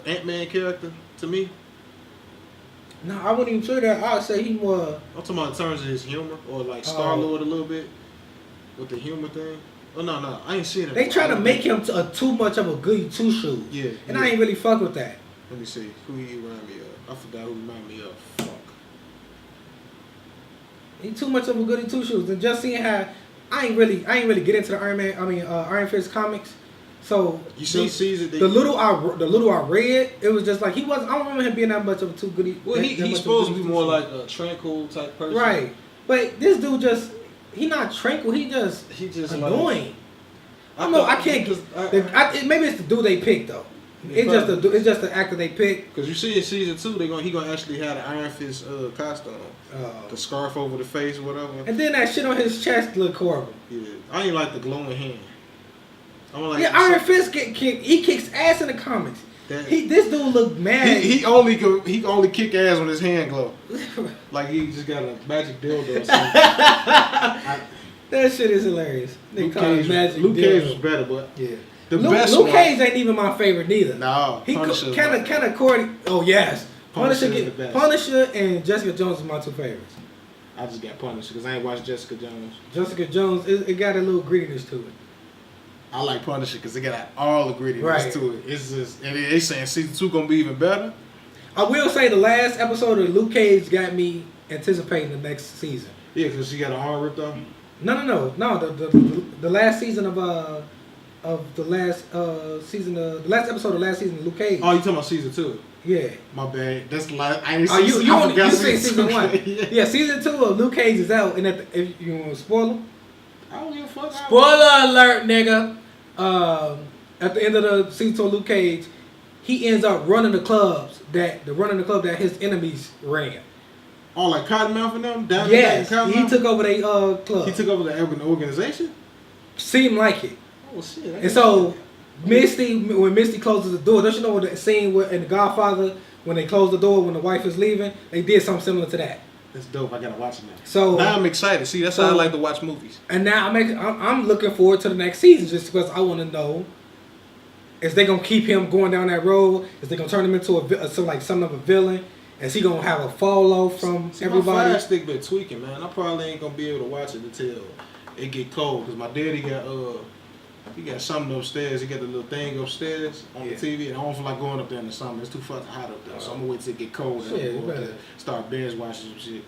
Ant-Man character to me. No, I wouldn't even say that. I would say he more. I'm talking about in terms of his humor, or like Star-Lord a little bit with the humor thing. Oh no, I ain't seen it. They try to make him too much of a goody two shoes. Yeah, and I ain't really fuck with that. Let me see who he remind me of. I forgot who he remind me of. Fuck. He too much of a goody two shoes, and just seeing how I ain't really get into the Iron Fist comics. So you see, season the little I read, it was just like he wasn't. I don't remember him being that much of a too goody. Well, he's supposed to be more like a tranquil type person, right? But this dude just he not tranquil. He just annoying. I don't know. I can't. Maybe it's the dude they picked though. It's just the actor they picked. Because you see in season 2, he gonna actually have the Iron Fist costume, the scarf over the face or whatever. And then that shit on his chest look horrible. Yeah, I ain't like the glowing hand. Iron Fist he kicks ass in the comics. This dude look mad. He only kick ass when his hand glow. Like he just got a magic dildo or something. That shit is hilarious. Luke Cage was better, but yeah. Luke Cage ain't even my favorite neither. No, he kind of corny. Oh yes, Punisher and Jessica Jones is my two favorites. I just got Punisher because I ain't watched Jessica Jones. Jessica Jones, it got a little grittiness to it. I like Punisher because it got all the grittiness to it. It's just, and they saying season 2 gonna be even better. I will say the last episode of Luke Cage got me anticipating the next season. Yeah, because she got her arm ripped off. No. The last season of the last season the last episode of last season of Luke Cage. Oh, you talking about season 2? Yeah. My bad. That's the last. I ain't you seen season 1? Yeah, season 2 of Luke Cage is out, and if you want to spoil them. I don't give a fuck. Spoiler alert, nigga. At the end of the season 2 of Luke Cage, he ends up running the club that his enemies ran. Oh, like Cottonmouth and them? Yes, he took over their club. He took over the organization? Seemed like it. Oh, shit. And so, when Misty closes the door, don't you know the scene in The Godfather, when they close the door when the wife is leaving, they did something similar to that. That's dope. I gotta watch it now. So now I'm excited. See, that's how I like to watch movies. And now I'm looking forward to the next season just because I want to know: is they gonna keep him going down that road? Is they gonna turn him into something of a villain? Is he gonna have a fall off from everybody? My fire stick been tweaking, man. I probably ain't gonna be able to watch it until it get cold because my daddy got something upstairs. He got the little thing upstairs on the TV, and I don't feel like going up there in the summer. It's too fucking hot up there, so I'm gonna wait till it get cold and go up there, start binge watching some shit.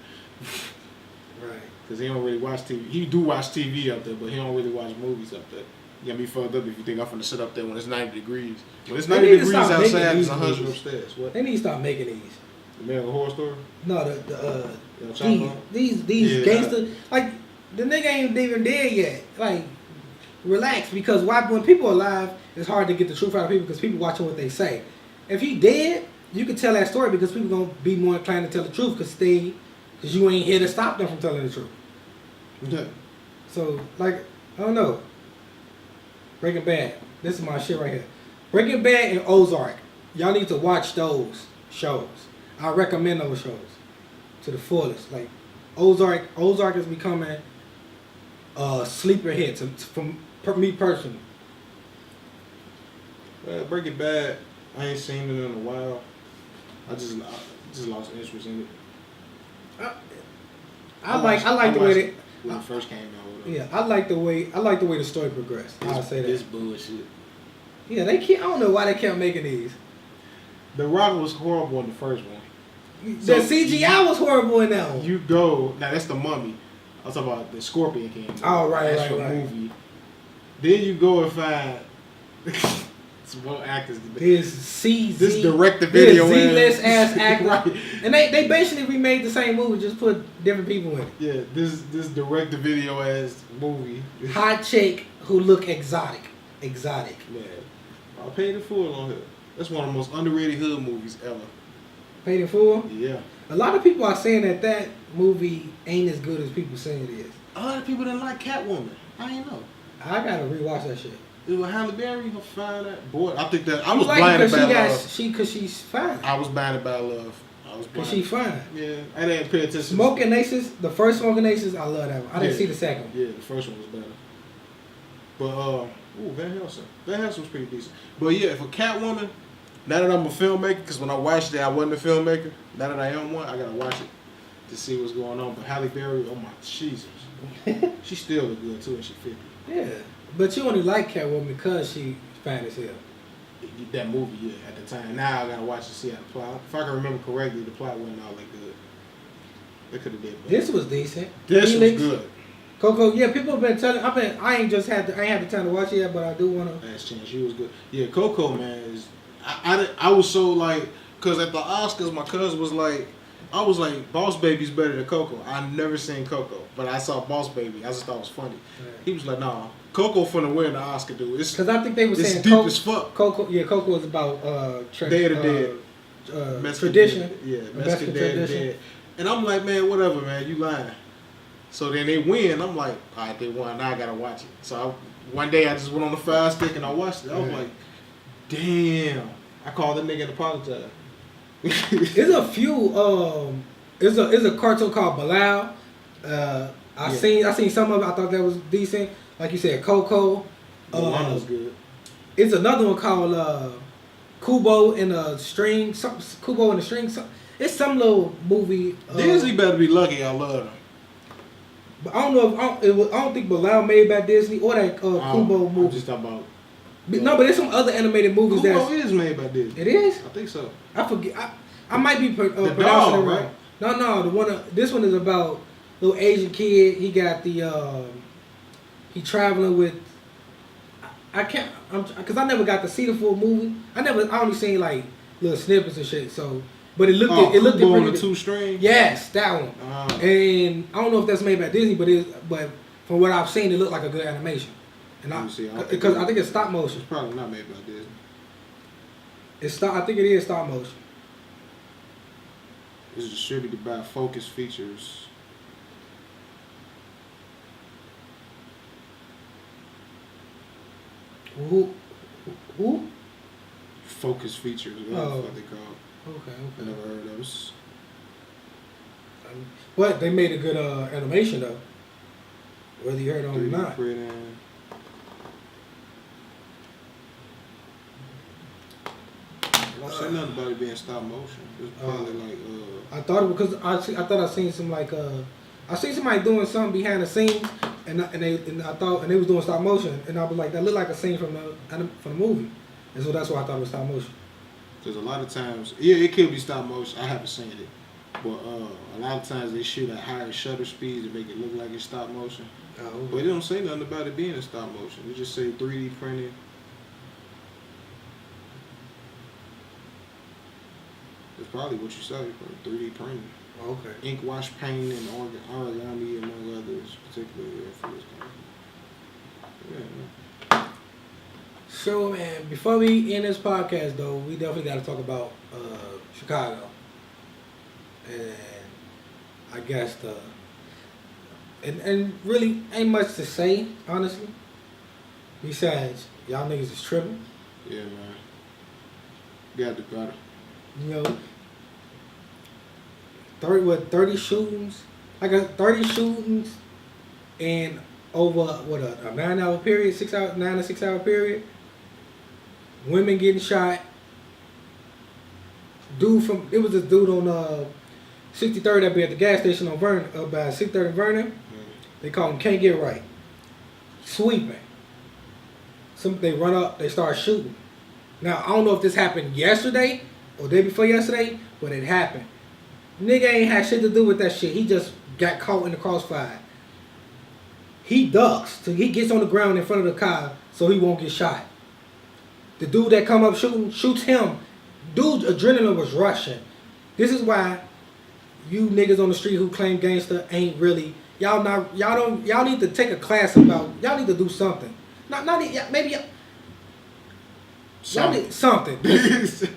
Right. Because he don't really watch TV. He do watch TV up there, but he don't really watch movies up there. You got me fucked up if you think I'm finna sit up there when it's 90 degrees. When it's 90 degrees outside, it's 100 upstairs. What? They need to stop making these. American Horror Story? No, these gangsters, like the nigga ain't even dead yet. Like, relax, because when people are alive, it's hard to get the truth out of people because people watching what they say. If he dead, you can tell that story because people gonna be more inclined to tell the truth because you ain't here to stop them from telling the truth. Yeah. So, like, I don't know. Breaking Bad. This is my shit right here. Breaking Bad and Ozark. Y'all need to watch those shows. I recommend those shows to the fullest. Like Ozark is becoming a sleeper hit from me personally. Breaking Bad, I ain't seen it in a while. I just lost interest in it. I like the way they when it first came out. Yeah, I like the way the story progressed. I'll say that. This bullshit. Yeah, I don't know why they kept making these. The Rock was horrible in the first one. The CGI was horrible in that one. You go now. That's the Mummy. I was talking about the Scorpion King. Oh right. Movie. Then you go and find some more actors. This direct-to-video Z-list ass actor, right. And they basically remade the same movie, just put different people in it. Yeah, this direct-to-video ass movie. Hot chick who look exotic. Man, I paid in full on her. That's one of the most underrated hood movies ever. Paid in full? Yeah. A lot of people are saying that movie ain't as good as people saying it is. A lot of people didn't like Catwoman. I ain't know. I gotta rewatch that shit. It was Halle Berry who found that boy. I think that I was like blinded by love. Because she's fine. I was blinded by love. Because she's fine. Yeah, I didn't pay attention. Smoking Aces, the first Smoking Aces, I love that one. I didn't see the second one. Yeah, the first one was better. But Van Helsing. Van Helsing was pretty decent. But yeah, for Catwoman, now that I'm a filmmaker, because when I watched it, I wasn't a filmmaker. Now that I am one, I gotta watch it to see what's going on. But Halle Berry, oh my Jesus, she still look good too, and she 50. Yeah, but you only like Catwoman because she fine as hell. That movie, yeah, at the time. Now I gotta watch to see how the plot. If I can remember correctly, the plot wasn't all that good. They could have did better. This was decent. This was good. Coco, yeah, people have been telling. I ain't had the time to watch it yet, but I do wanna. Last Chance, she was good. Yeah, Coco, man, is I was so like, cause at the Oscars, my cousin was like, I was like, Boss Baby's better than Coco. I never seen Coco, but I saw Boss Baby. I just thought it was funny. Right. He was like, nah, Coco finna win the Oscar, dude. Because I think they were saying deep as fuck. Coco is about Day of the Dead, tradition. Mexican Dead. And I'm like, man, whatever, man, you lying. So then they win. I'm like, all right, they won. Now I gotta watch it. So one day I just went on the Fire Stick and I watched it. I was like, damn. I called the nigga and apologized. There's a few. There's a cartoon called Bilal. I seen some of it. I thought that was decent. Like you said, Coco. Moana's good. It's another one called Kubo and a String. Kubo and the String. It's some little movie. Disney better be lucky. I love them. But I don't know if I don't think Bilal made by Disney or that Kubo movie. I'm just talking about. No, but there's some other animated movies Kubo is made by Disney. It is? I think so. I forget. I might be pronouncing it wrong. Right? No. This one is about little Asian kid. He got he traveling with. I can't. Because I never got to see the full movie. I only seen like little snippets and shit. So. But it looked Kubo on the 2 string. Yes, that one. And I don't know if that's made by Disney, but from what I've seen, it looked like a good animation. And because I think it's stop motion. It's probably not made by Disney. I think it is stop motion. It's distributed by Focus Features. Who? Focus Features. That's what they call. Okay. Never heard of us. But they made a good animation though. Whether you heard it or not. I don't say nothing about it being stop motion. It's probably like I thought it because I thought I seen some I seen somebody doing something behind the scenes and they was doing stop motion and I was like that looked like a scene from the movie. And so that's why I thought it was stop motion. Because a lot of times, it could be stop motion. I haven't seen it. But a lot of times they shoot at higher shutter speeds to make it look like it's stop motion. Oh. But they don't say nothing about it being a stop motion. They just say 3D printed. That's probably what you say for 3D printing. Okay. Ink wash paint and origami among others, particularly for this kind. Yeah. So, man, before we end this podcast, though, we definitely got to talk about Chicago. And I guess and really ain't much to say, honestly. Besides, y'all niggas is tripping. Yeah, man. Got the better. You know, 30 shootings? I got 30 shootings and over, a 9-hour period, 9 to 6 hour period. Women getting shot. It was this dude on 63rd that be at the gas station on Vernon, by 63rd and Vernon. They call him Can't Get Right. Sweeping. They run up, they start shooting. Now, I don't know if this happened yesterday or day before yesterday, but it happened. Nigga ain't had shit to do with that shit. He just got caught in the crossfire. He ducks, so he gets on the ground in front of the car so he won't get shot. The dude that come up shooting, shoots him. Dude's adrenaline was rushing. This is why you niggas on the street who claim gangster ain't really, y'all need to take a class about, y'all need to do something. Maybe y'all need something.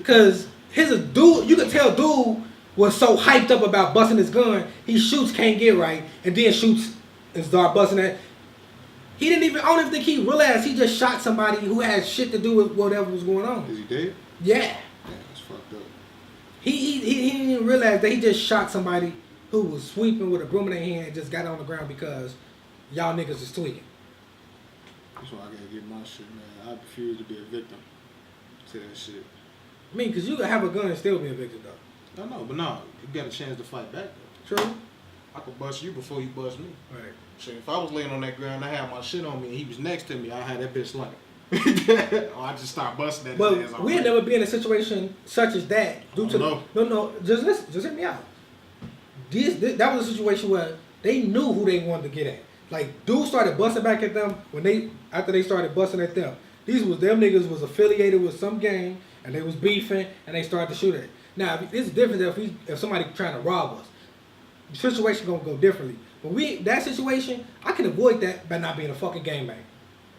Cause here's a dude, you can tell dude was so hyped up about busting his gun, he shoots Can't Get Right, and then shoots and start busting that. I don't even think he realized he just shot somebody who had shit to do with whatever was going on. Is he dead? Yeah. Yeah, that's fucked up. He didn't even realize that he just shot somebody who was sweeping with a broom in their hand and just got on the ground because y'all niggas is tweaking. That's why I gotta get my shit, man. I refuse to be a victim to that shit. I mean, because you can have a gun and still be a victim, though. I know, but no, you got a chance to fight back, though. True. I could bust you before you bust me. Right. Shit, if I was laying on that ground, I had my shit on me, and he was next to me, I had that bitch like, or I just start busting that. But we had never been in a situation such as that due to no. Just listen, just hear me out. That was a situation where they knew who they wanted to get at. Like dudes started busting back at them after they started busting at them. Them niggas was affiliated with some gang and they was beefing and they started to shoot at. Now it's different if somebody trying to rob us. The situation gonna go differently. But that situation, I can avoid that by not being a fucking gangbang.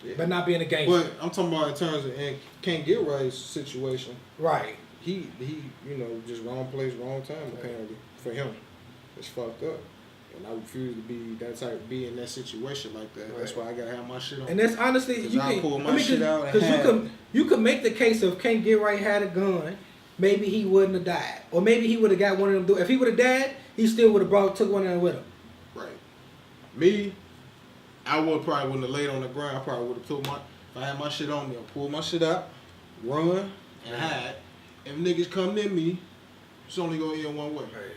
Yeah. By not being a gang. But I'm talking about in terms of can't get right situation. Right. He just wrong place, wrong time apparently for him. It's fucked up. And I refuse to be in that situation like that. Right. That's why I gotta have my shit on. And that's honestly you can pull my shit out and you could make the case of Can't Get Right had a gun, maybe he wouldn't have died. Or maybe he would have got one of them. If he would have died, he still would have took one of them with him. Right. Me, I probably wouldn't have laid on the ground. I probably would have if I had my shit on me, I'd pull my shit out, run, and hide. If niggas come near me, it's only gonna end one way. Right.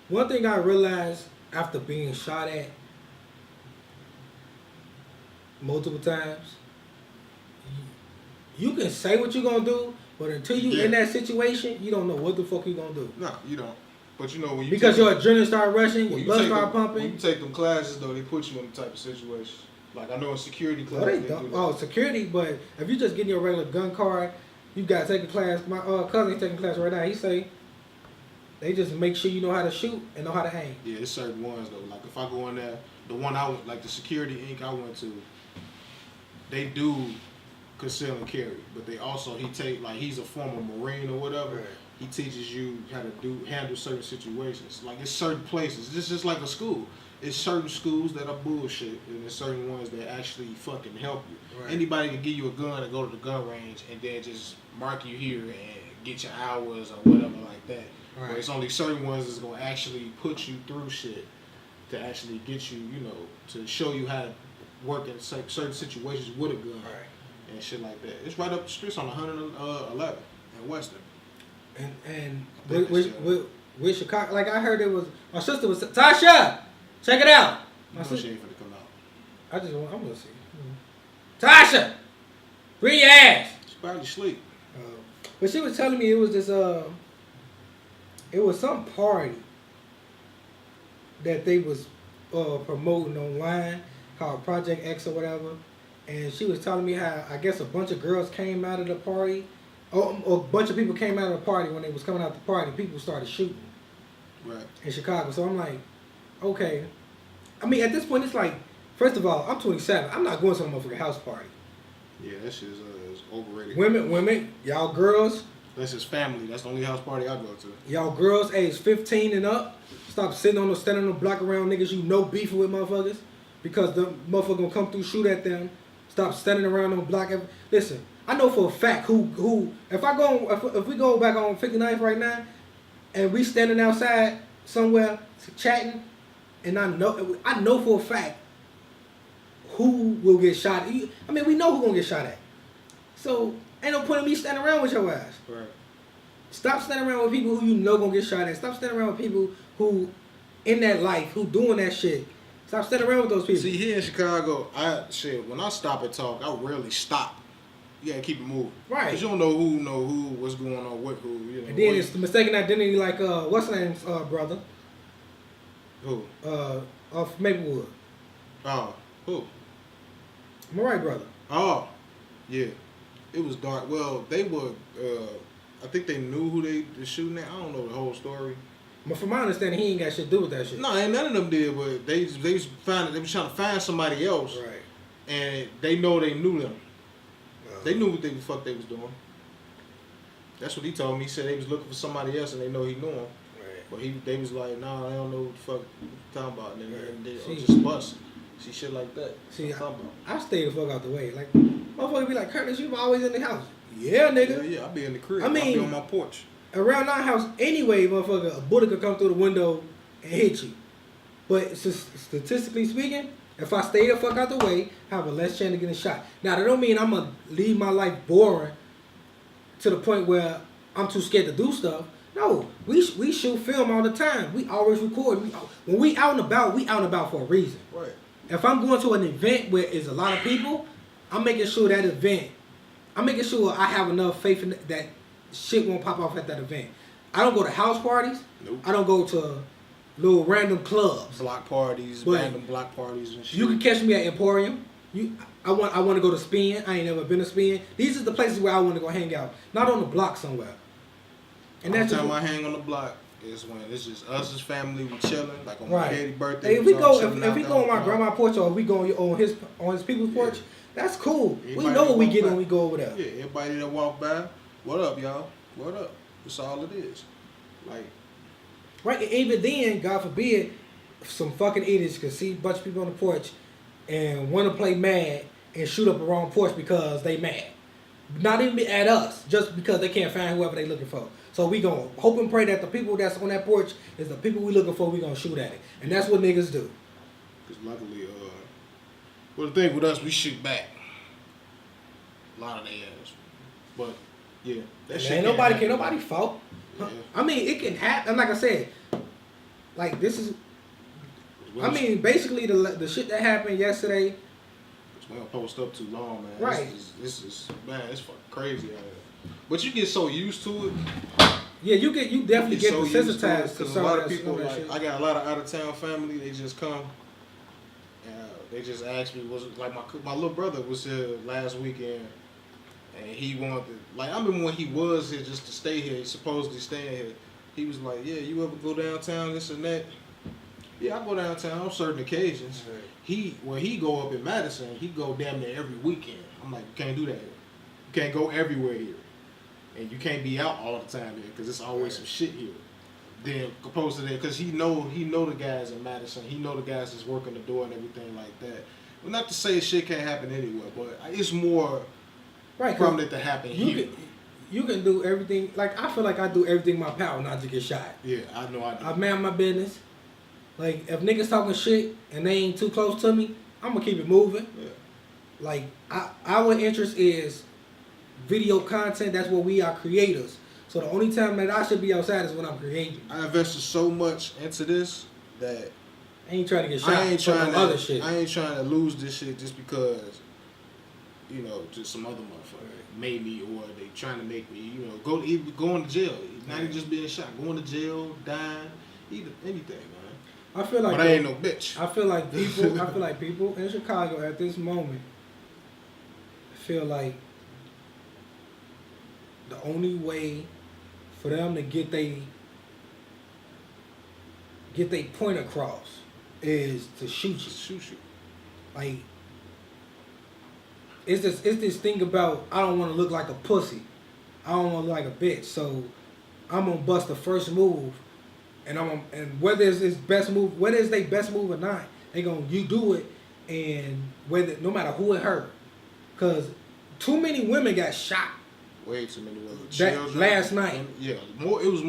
One thing I realized after being shot at multiple times, you can say what you're gonna do, but until you in that situation, you don't know what the fuck you gonna do. No, you don't. But you know when you because your adrenaline start rushing, your blood start pumping. When you take them classes though, they put you in the type of situation. Like I know in security classes. Security, but if you just getting your regular gun card, you gotta take a class. My cousin's taking class right now. He say they just make sure you know how to shoot and know how to aim. Yeah, there's certain ones though. Like if I go in there, the one I was like the security inc I went to, they do conceal and carry, but they also he's a former Marine or whatever. Right. He teaches you how to handle certain situations. Like it's certain places. It's just like a school. It's certain schools that are bullshit, and there's certain ones that actually fucking help you. Right. Anybody can give you a gun and go to the gun range and then just mark you here and get your hours or whatever like that. Right. But it's only certain ones that's gonna actually put you through shit to actually get you, to show you how to work in certain situations with a gun. Right. And shit like that. It's right up the streets on 111 in Western. And with Chicago, like I heard my sister was Tasha, check it out. My sister ain't finna come out. I'm gonna see. Tasha, bring your ass. She's probably asleep. But she was telling me it was this it was some party that they was promoting online called Project X or whatever. And she was telling me how I guess a bunch of girls came out of the party. Or a bunch of people came out of the party. When they was coming out the party, people started shooting. Right. In Chicago. So I'm like, okay. I mean, at this point, it's like, first of all, I'm 27. I'm not going to some motherfucking house party. Yeah, that shit is overrated. Women, y'all girls. That's his family. That's the only house party I go to. Y'all girls, age 15 and up, stop standing on the block around niggas you know beefing with motherfuckers. Because the motherfucker gonna come through, shoot at them. Stop standing around on the block. Listen, I know for a fact who if we go back on 59th right now and we standing outside somewhere chatting, and I know for a fact who will get shot. I mean, we know who gonna get shot at. So ain't no point in me standing around with your ass. Right. Stop standing around with people who you know gonna get shot at. Stop standing around with people who in that life who doing that shit. Stop standing around with those people. See, here in Chicago, when I stop and talk, I rarely stop. You gotta keep it moving. Right. Because you don't know who, what's going on with who, And then it's the mistaken identity like, what's his name's brother? Who? Of Maplewood. Oh, who? My right brother. Oh, yeah. It was dark. Well, they were, I think they knew who they were shooting at. I don't know the whole story. But from my understanding, he ain't got shit to do with that shit. No, ain't none of them did, but they was trying to find somebody else. Right. And they knew them. They knew what the fuck they was doing. That's what he told me. He said they was looking for somebody else and they know he knew him. Right. But they was like, nah, I don't know what the fuck you're talking about. And they just bust. See, shit like that. See, I stay the fuck out the way. Like, motherfucker be like, Curtis, you always in the house. Yeah, nigga. Yeah, I be in the crib. I be on my porch. Around our house anyway, motherfucker, a bullet could come through the window and hit you. But statistically speaking, if I stay the fuck out the way, I have a less chance of getting shot. Now, that don't mean I'm going to leave my life boring to the point where I'm too scared to do stuff. No, we shoot film all the time. We always record. When we out and about for a reason. Right. If I'm going to an event where there's a lot of people, I'm making sure I have enough faith in that shit won't pop off at that event. I don't go to house parties. Nope. I don't go to little random clubs. Block parties, random block parties and shit. You can catch me at Emporium. I want to go to Spin. I ain't never been to Spin. These are the places where I want to go hang out. Not on the block somewhere. And that's the time I hang on the block is when it's just us as family, we chilling, like on my daddy's birthday. Hey, if we go on my grandma's porch or if we go on his people's porch, that's cool. Everybody we know what we get when we go over there. Yeah, everybody that walk by, what up, y'all? What up? That's all it is. Like, right, and even then, God forbid, some fucking idiots could see a bunch of people on the porch and want to play mad and shoot up a wrong porch because they mad. Not even at us, just because they can't find whoever they looking for. So we gonna hope and pray that the people that's on that porch is the people we looking for. We gonna shoot at it, and that's what niggas do. Cause luckily, well, the thing with us, we shoot back. A lot of their ass, but yeah, that shit can't nobody fault. Yeah. I mean, it can happen. Like I said, like this is. I mean, basically the shit that happened yesterday. We don't post up too long, man. Right. This is man, it's fucking crazy out here. But you get so used to it. Yeah, you definitely get so desensitized to because a lot of people like I got a lot of out of town family. They just come. And they just asked me, was like my little brother was here last weekend, and he wanted to, like I remember when he was here just to stay here. He's supposedly staying here. He was like, yeah, you ever go downtown, this and that. Yeah, I go downtown on certain occasions. Right. He go up in Madison, he go damn near every weekend. I'm like, you can't do that here. You can't go everywhere here. And you can't be out all the time here because it's always some shit here. Then opposed to that, because he know the guys in Madison. He know the guys that's working the door and everything like that. Well, not to say shit can't happen anywhere, but it's more prominent to happen here. You can do everything. Like, I feel like I do everything in my power not to get shot. Yeah, I know I do. I man my business. Like, if niggas talking shit and they ain't too close to me, I'm going to keep it moving. Yeah. Like, our interest is video content. That's what we are, creators. So the only time that I should be outside is when I'm creating. I invested so much into this that I ain't trying to get shot. I ain't trying other shit. I ain't trying to lose this shit just because, you know, just some other motherfucker made me, or they trying to make me, you know, going to jail. Not even just being shot, going to jail, dying, anything, man. I feel like, but I ain't no bitch. I feel like people in Chicago at this moment feel like the only way for them to get they point across is to shoot you. Like, it's this thing about, I don't want to look like a pussy. I don't want to look like a bitch. So I'm gonna bust the first move. And whether it's his best move, whether it's their best move or not, you do it, and no matter who it hurt, because too many women got shot. Way too many women. Last night. Yeah, more. It was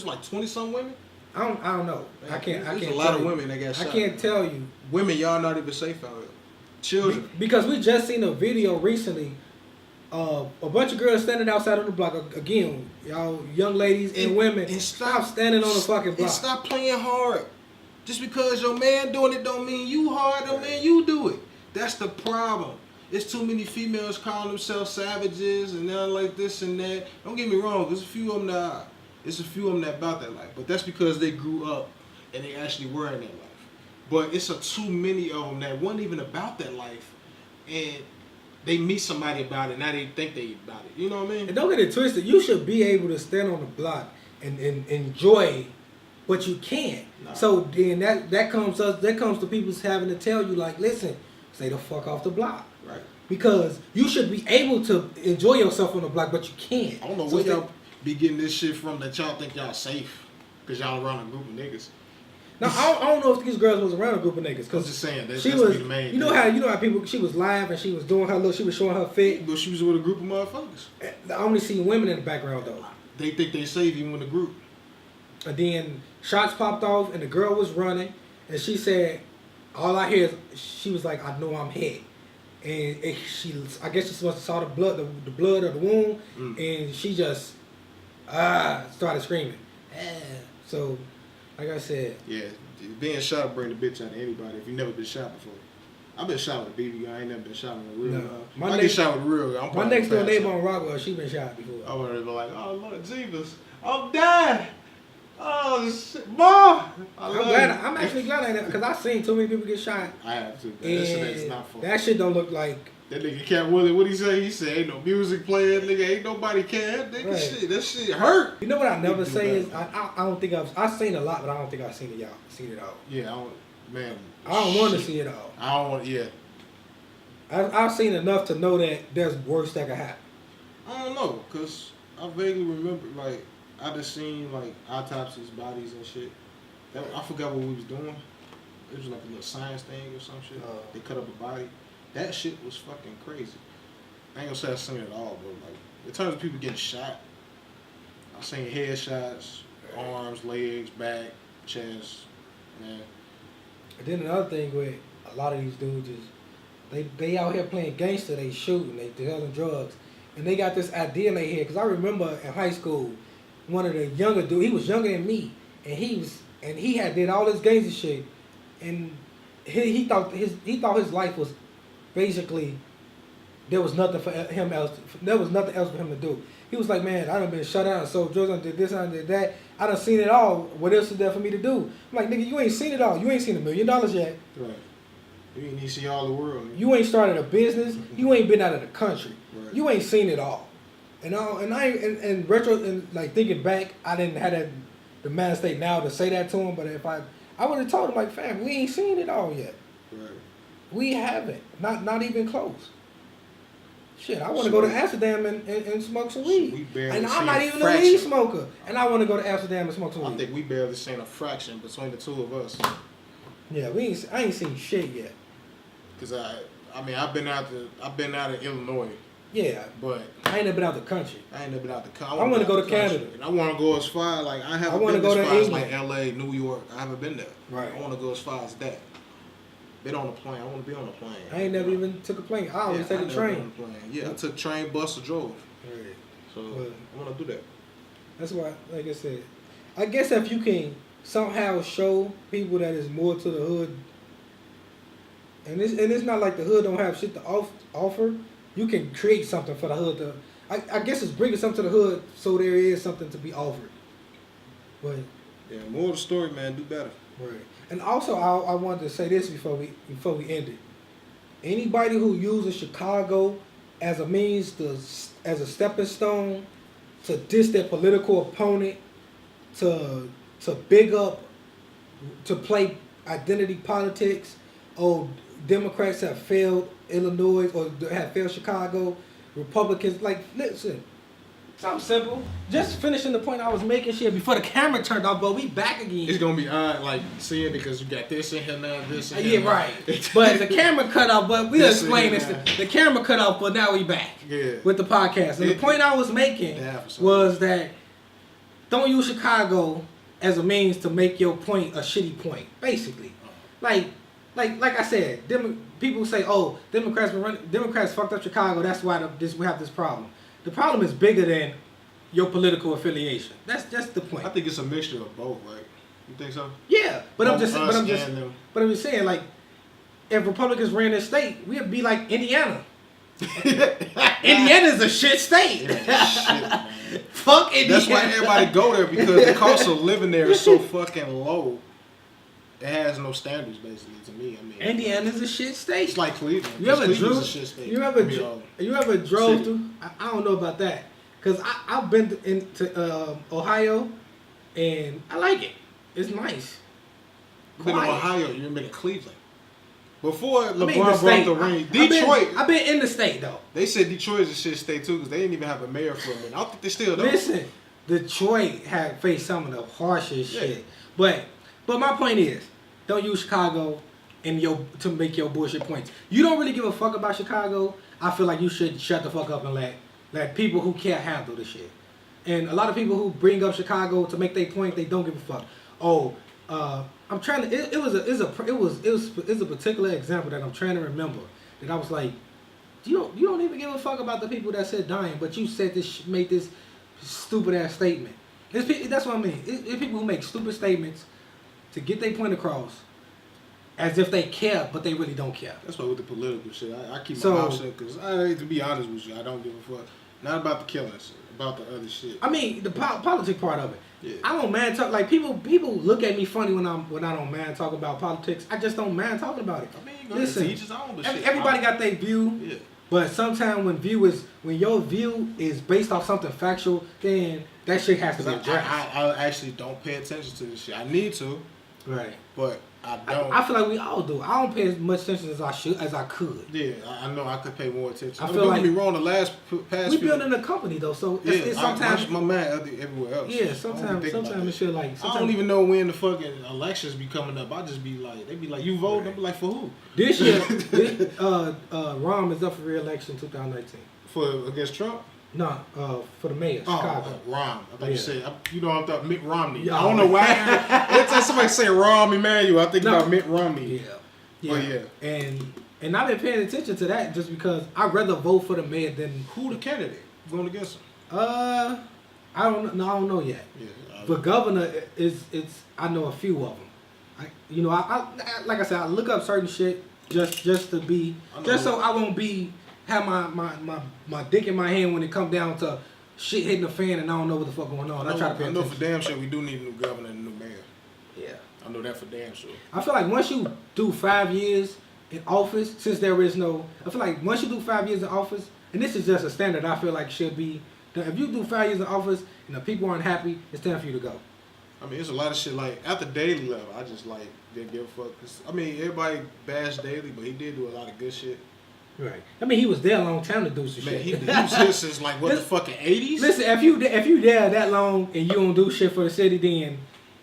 like 20-some women. I don't know. Man, I can't. There's a lot of women that got shot. I can't tell you. Women, y'all not even safe out here. Children. Because we just seen a video recently. A bunch of girls standing outside on the block. Again, y'all young ladies and women, and stop standing on the fucking block. And stop playing hard. Just because your man doing it don't mean you hard, don't mean you do it. That's the problem. It's too many females calling themselves savages and they're like this and that. Don't get me wrong, there's a few of them that about that life. But that's because they grew up and they actually were in that life. But it's too many of them that weren't even about that life. And they meet somebody about it, now they think they about it. You know what I mean? And don't get it twisted. You should be able to stand on the block and enjoy, but you can't. Nah. So then that comes to people having to tell you, like, listen, stay the fuck off the block. Right. Because you should be able to enjoy yourself on the block, but you can't. I don't know where y'all be getting this shit from that y'all think y'all safe because y'all around a group of niggas. Now I don't know if these girls was around a group of niggas. I'm just saying that's the main. You know how people. She was live and she was doing her look. She was showing her fit. But she was with a group of motherfuckers. I only see women in the background though. They think they safe even with a group. And then shots popped off and the girl was running and she said, all I hear is she was like, I know I'm hit. And I guess she must have saw the blood of the wound, and she just started screaming. So. Like I said. Yeah, being shot will bring the bitch out of anybody if you've never been shot before. I've been shot with a BB gun. I ain't never been shot with a real gun. I get shot with a real gun. My next door neighbor on Rockwell, she been shot before. I would have been like, oh, Lord Jesus, I'm dying. Oh shit, boy! I'm actually glad I because I've seen too many people get shot. I have to. That shit is not fun. That shit don't look like. That nigga Cat Willie, what he say? He said, "Ain't no music playing, nigga. Ain't nobody care, nigga. Right. Shit, that shit hurt." You know what I never say is I don't think I've seen a lot, but I don't think I've seen it all. Yeah, man. I don't want to see it all. I don't want. Yeah. I've seen enough to know that there's worse that could happen. I don't know, cause I vaguely remember like I just seen like autopsies, bodies and shit. I forgot what we was doing. It was like a little science thing or some shit. They cut up a body. That shit was fucking crazy. I ain't gonna say I seen it all, but like in terms of people getting shot, I seen headshots, arms, legs, back, chest, man. And then another thing with a lot of these dudes is they out here playing gangster, they shooting, they selling drugs, and they got this idea in their head. Cause I remember in high school, one of the younger dudes, he was younger than me, and he had did all this gangster shit, and he thought his life was basically there was nothing for him else. There was nothing else for him to do. He was like, man, I done been shut down, sold drugs, I did this, I did that. I done seen it all. What else is there for me to do? I'm like, nigga, you ain't seen it all. You ain't seen $1 million yet. Right. You ain't see all the world. Man. You ain't started a business. You ain't been out of the country. Right. You ain't seen it all. And like thinking back, I didn't have the mind state now to say that to him. But if I would have told him like, fam, we ain't seen it all yet. Right. We haven't. Not even close. Shit, I want to go to Amsterdam and smoke some weed. And I'm not even a weed smoker. And I want to go to Amsterdam and smoke some weed. I think we barely seen a fraction between the two of us. Yeah, I ain't seen shit yet. Cause I mean I've been out of Illinois. Yeah, but I ain't never been out the country. I ain't never been out the country. I want to go to Canada. And I want to go as far like I haven't been as far as like L.A., New York. I haven't been there. Right. I want to go as far as that. Been on a plane. I want to be on a plane. I ain't never even took a plane. I always take a train. Yeah, I took train, bus, or drove. Right. So I want to do that. That's why, like I said, I guess if you can somehow show people that is more to the hood, and it's not like the hood don't have shit to offer, you can create something for the hood to. I guess it's bringing something to the hood so there is something to be offered. But yeah, more of the story, man. Do better. Right. And also, I wanted to say this before we end it. Anybody who uses Chicago as a means as a stepping stone to diss their political opponent, to big up, to play identity politics, or Democrats have failed Illinois or have failed Chicago, Republicans, like, listen. Something simple. Just finishing the point I was making shit before the camera turned off, but we back again. It's gonna be odd, like seeing it because you got this in here now, this in here. Yeah, right. But the camera cut off. But we'll explain this. The camera cut off, but now we back. Yeah. With the podcast. And the point I was making was that don't use Chicago as a means to make your point a shitty point. Basically, like I said, people say, "Oh, Democrats fucked up Chicago. That's why we have this problem." The problem is bigger than your political affiliation. That's just the point. I think it's a mixture of both, right? You think so? Yeah, but I'm just saying, like, if Republicans ran this state, we'd be like Indiana. Indiana's a shit state. Yeah, shit, man. Fuck Indiana. That's why everybody go there, because the cost of living there is so fucking low. It has no standards, basically, to me. I mean, Indiana's a shit state. It's like Cleveland. You ever drove? A shit state. You ever drove through? I don't know about that, cause I've been into Ohio, and I like it. It's nice. You've been to Ohio. You haven't been to Cleveland. Before LeBron brought the ring, Detroit. I've been in the state though. They said Detroit is a shit state too, because they didn't even have a mayor for a minute. I don't think they still do. Listen, Detroit had faced some of the harshest shit, but my point is, don't use Chicago to make your bullshit points. You don't really give a fuck about Chicago. I feel like you should shut the fuck up and let people who can't handle the shit. And a lot of people who bring up Chicago to make their point, they don't give a fuck. Oh, I'm trying to. It was a particular example that I'm trying to remember. That I was like, you don't even give a fuck about the people that said dying, but you said made this stupid ass statement. That's what I mean. It's people who make stupid statements to get their point across, as if they care, but they really don't care. That's why with the political shit, I keep my mouth shut, because to be honest with you, I don't give a fuck. Not about the killings. About the other shit. I mean, the politics part of it. Yeah. I don't mind talk like people look at me funny when I don't mind talking about politics. I just don't mind talking about it. I mean, listen, each his own, but everybody got their view. Yeah. But sometimes when your view is based off something factual, then that shit has to be addressed. I actually don't pay attention to this shit. I need to. Right. But I don't. I feel like we all do. I don't pay as much attention as I could. Yeah, I know I could pay more attention. I feel like don't get me wrong. The past we building a company though, so it's sometimes my man everywhere else. Yeah, sometimes it's shit like. I don't even know when the fucking elections be coming up. I just be like, they be like, you vote? I be like, for who? This year, Rahm is up for re-election 2019. Against Trump? No, for the mayor, Chicago. Rahm. I thought you said, I'm talking Mitt Romney. Yeah. I don't know why. Anytime somebody say Rahm Emanuel, I think about Mitt Romney. Yeah. But yeah. And I've been paying attention to that just because I'd rather vote for the mayor than who the candidate going against him. I don't know yet. Yeah. But governor I know a few of them. I like I said, I look up certain shit just to be so I won't have my dick in my hand when it comes down to shit hitting the fan and I don't know what the fuck going on. I know for damn sure we do need a new governor and a new mayor. Yeah. I know that for damn sure. I feel like once you do 5 years in office, I feel like once you do 5 years in office, and this is just a standard I feel like should be, that if you do 5 years in office and the people aren't happy, it's time for you to go. I mean, there's a lot of shit like at the daily level. I just like didn't give a fuck. I mean, everybody bashed Daily, but he did do a lot of good shit. Right. I mean, he was there a long time to do some shit. He was here since like the fucking 80s. Listen, if you there that long and you don't do shit for the city, then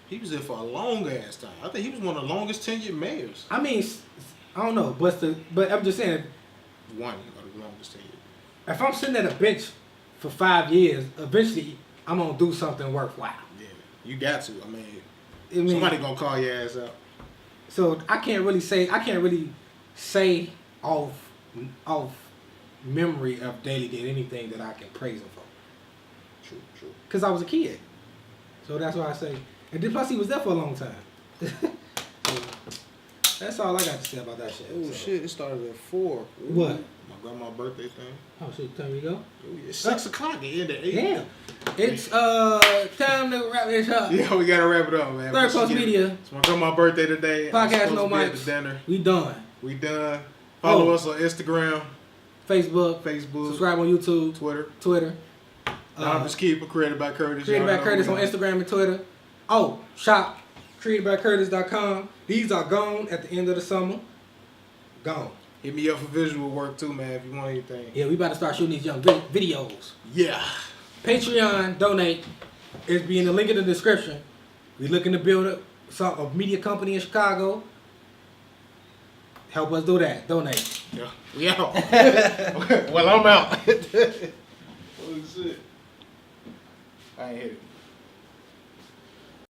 he was there for a long ass time. I think he was one of the longest tenured mayors. I mean, I don't know, but I'm just saying. One of the longest tenured. If I'm sitting at a bench for 5 years, eventually I'm gonna do something worthwhile. Yeah, you got to. I mean, somebody gonna call your ass out. So I can't really say off memory of Daily did anything that I can praise him for. True. Because I was a kid. So that's why I say. And then plus he was there for a long time. That's all I got to say about that shit. Oh shit, it started at 4. Ooh, what? My grandma's birthday thing. Oh shit, time we go? Oh, yeah. 6 o'clock, it ended at 8. Damn. It's time to wrap this up. Yeah, we gotta wrap it up, man. Third Post Media. It's my grandma's birthday today. Podcast No Mics. We done. Follow us on Instagram, Facebook. Subscribe on YouTube. Twitter. Just Keeper, Created by Curtis. Created by Curtis on Instagram and Twitter. Oh, shop createdbycurtis.com. These are gone at the end of the summer. Gone. Hit me up for visual work too, man, if you want anything. Yeah, we about to start shooting these young videos. Yeah. Patreon, donate. It'll be in the link in the description. We're looking to build a media company in Chicago. Help us do that. Donate. Yeah. We out. Well, I'm out. Holy shit. I ain't hit it.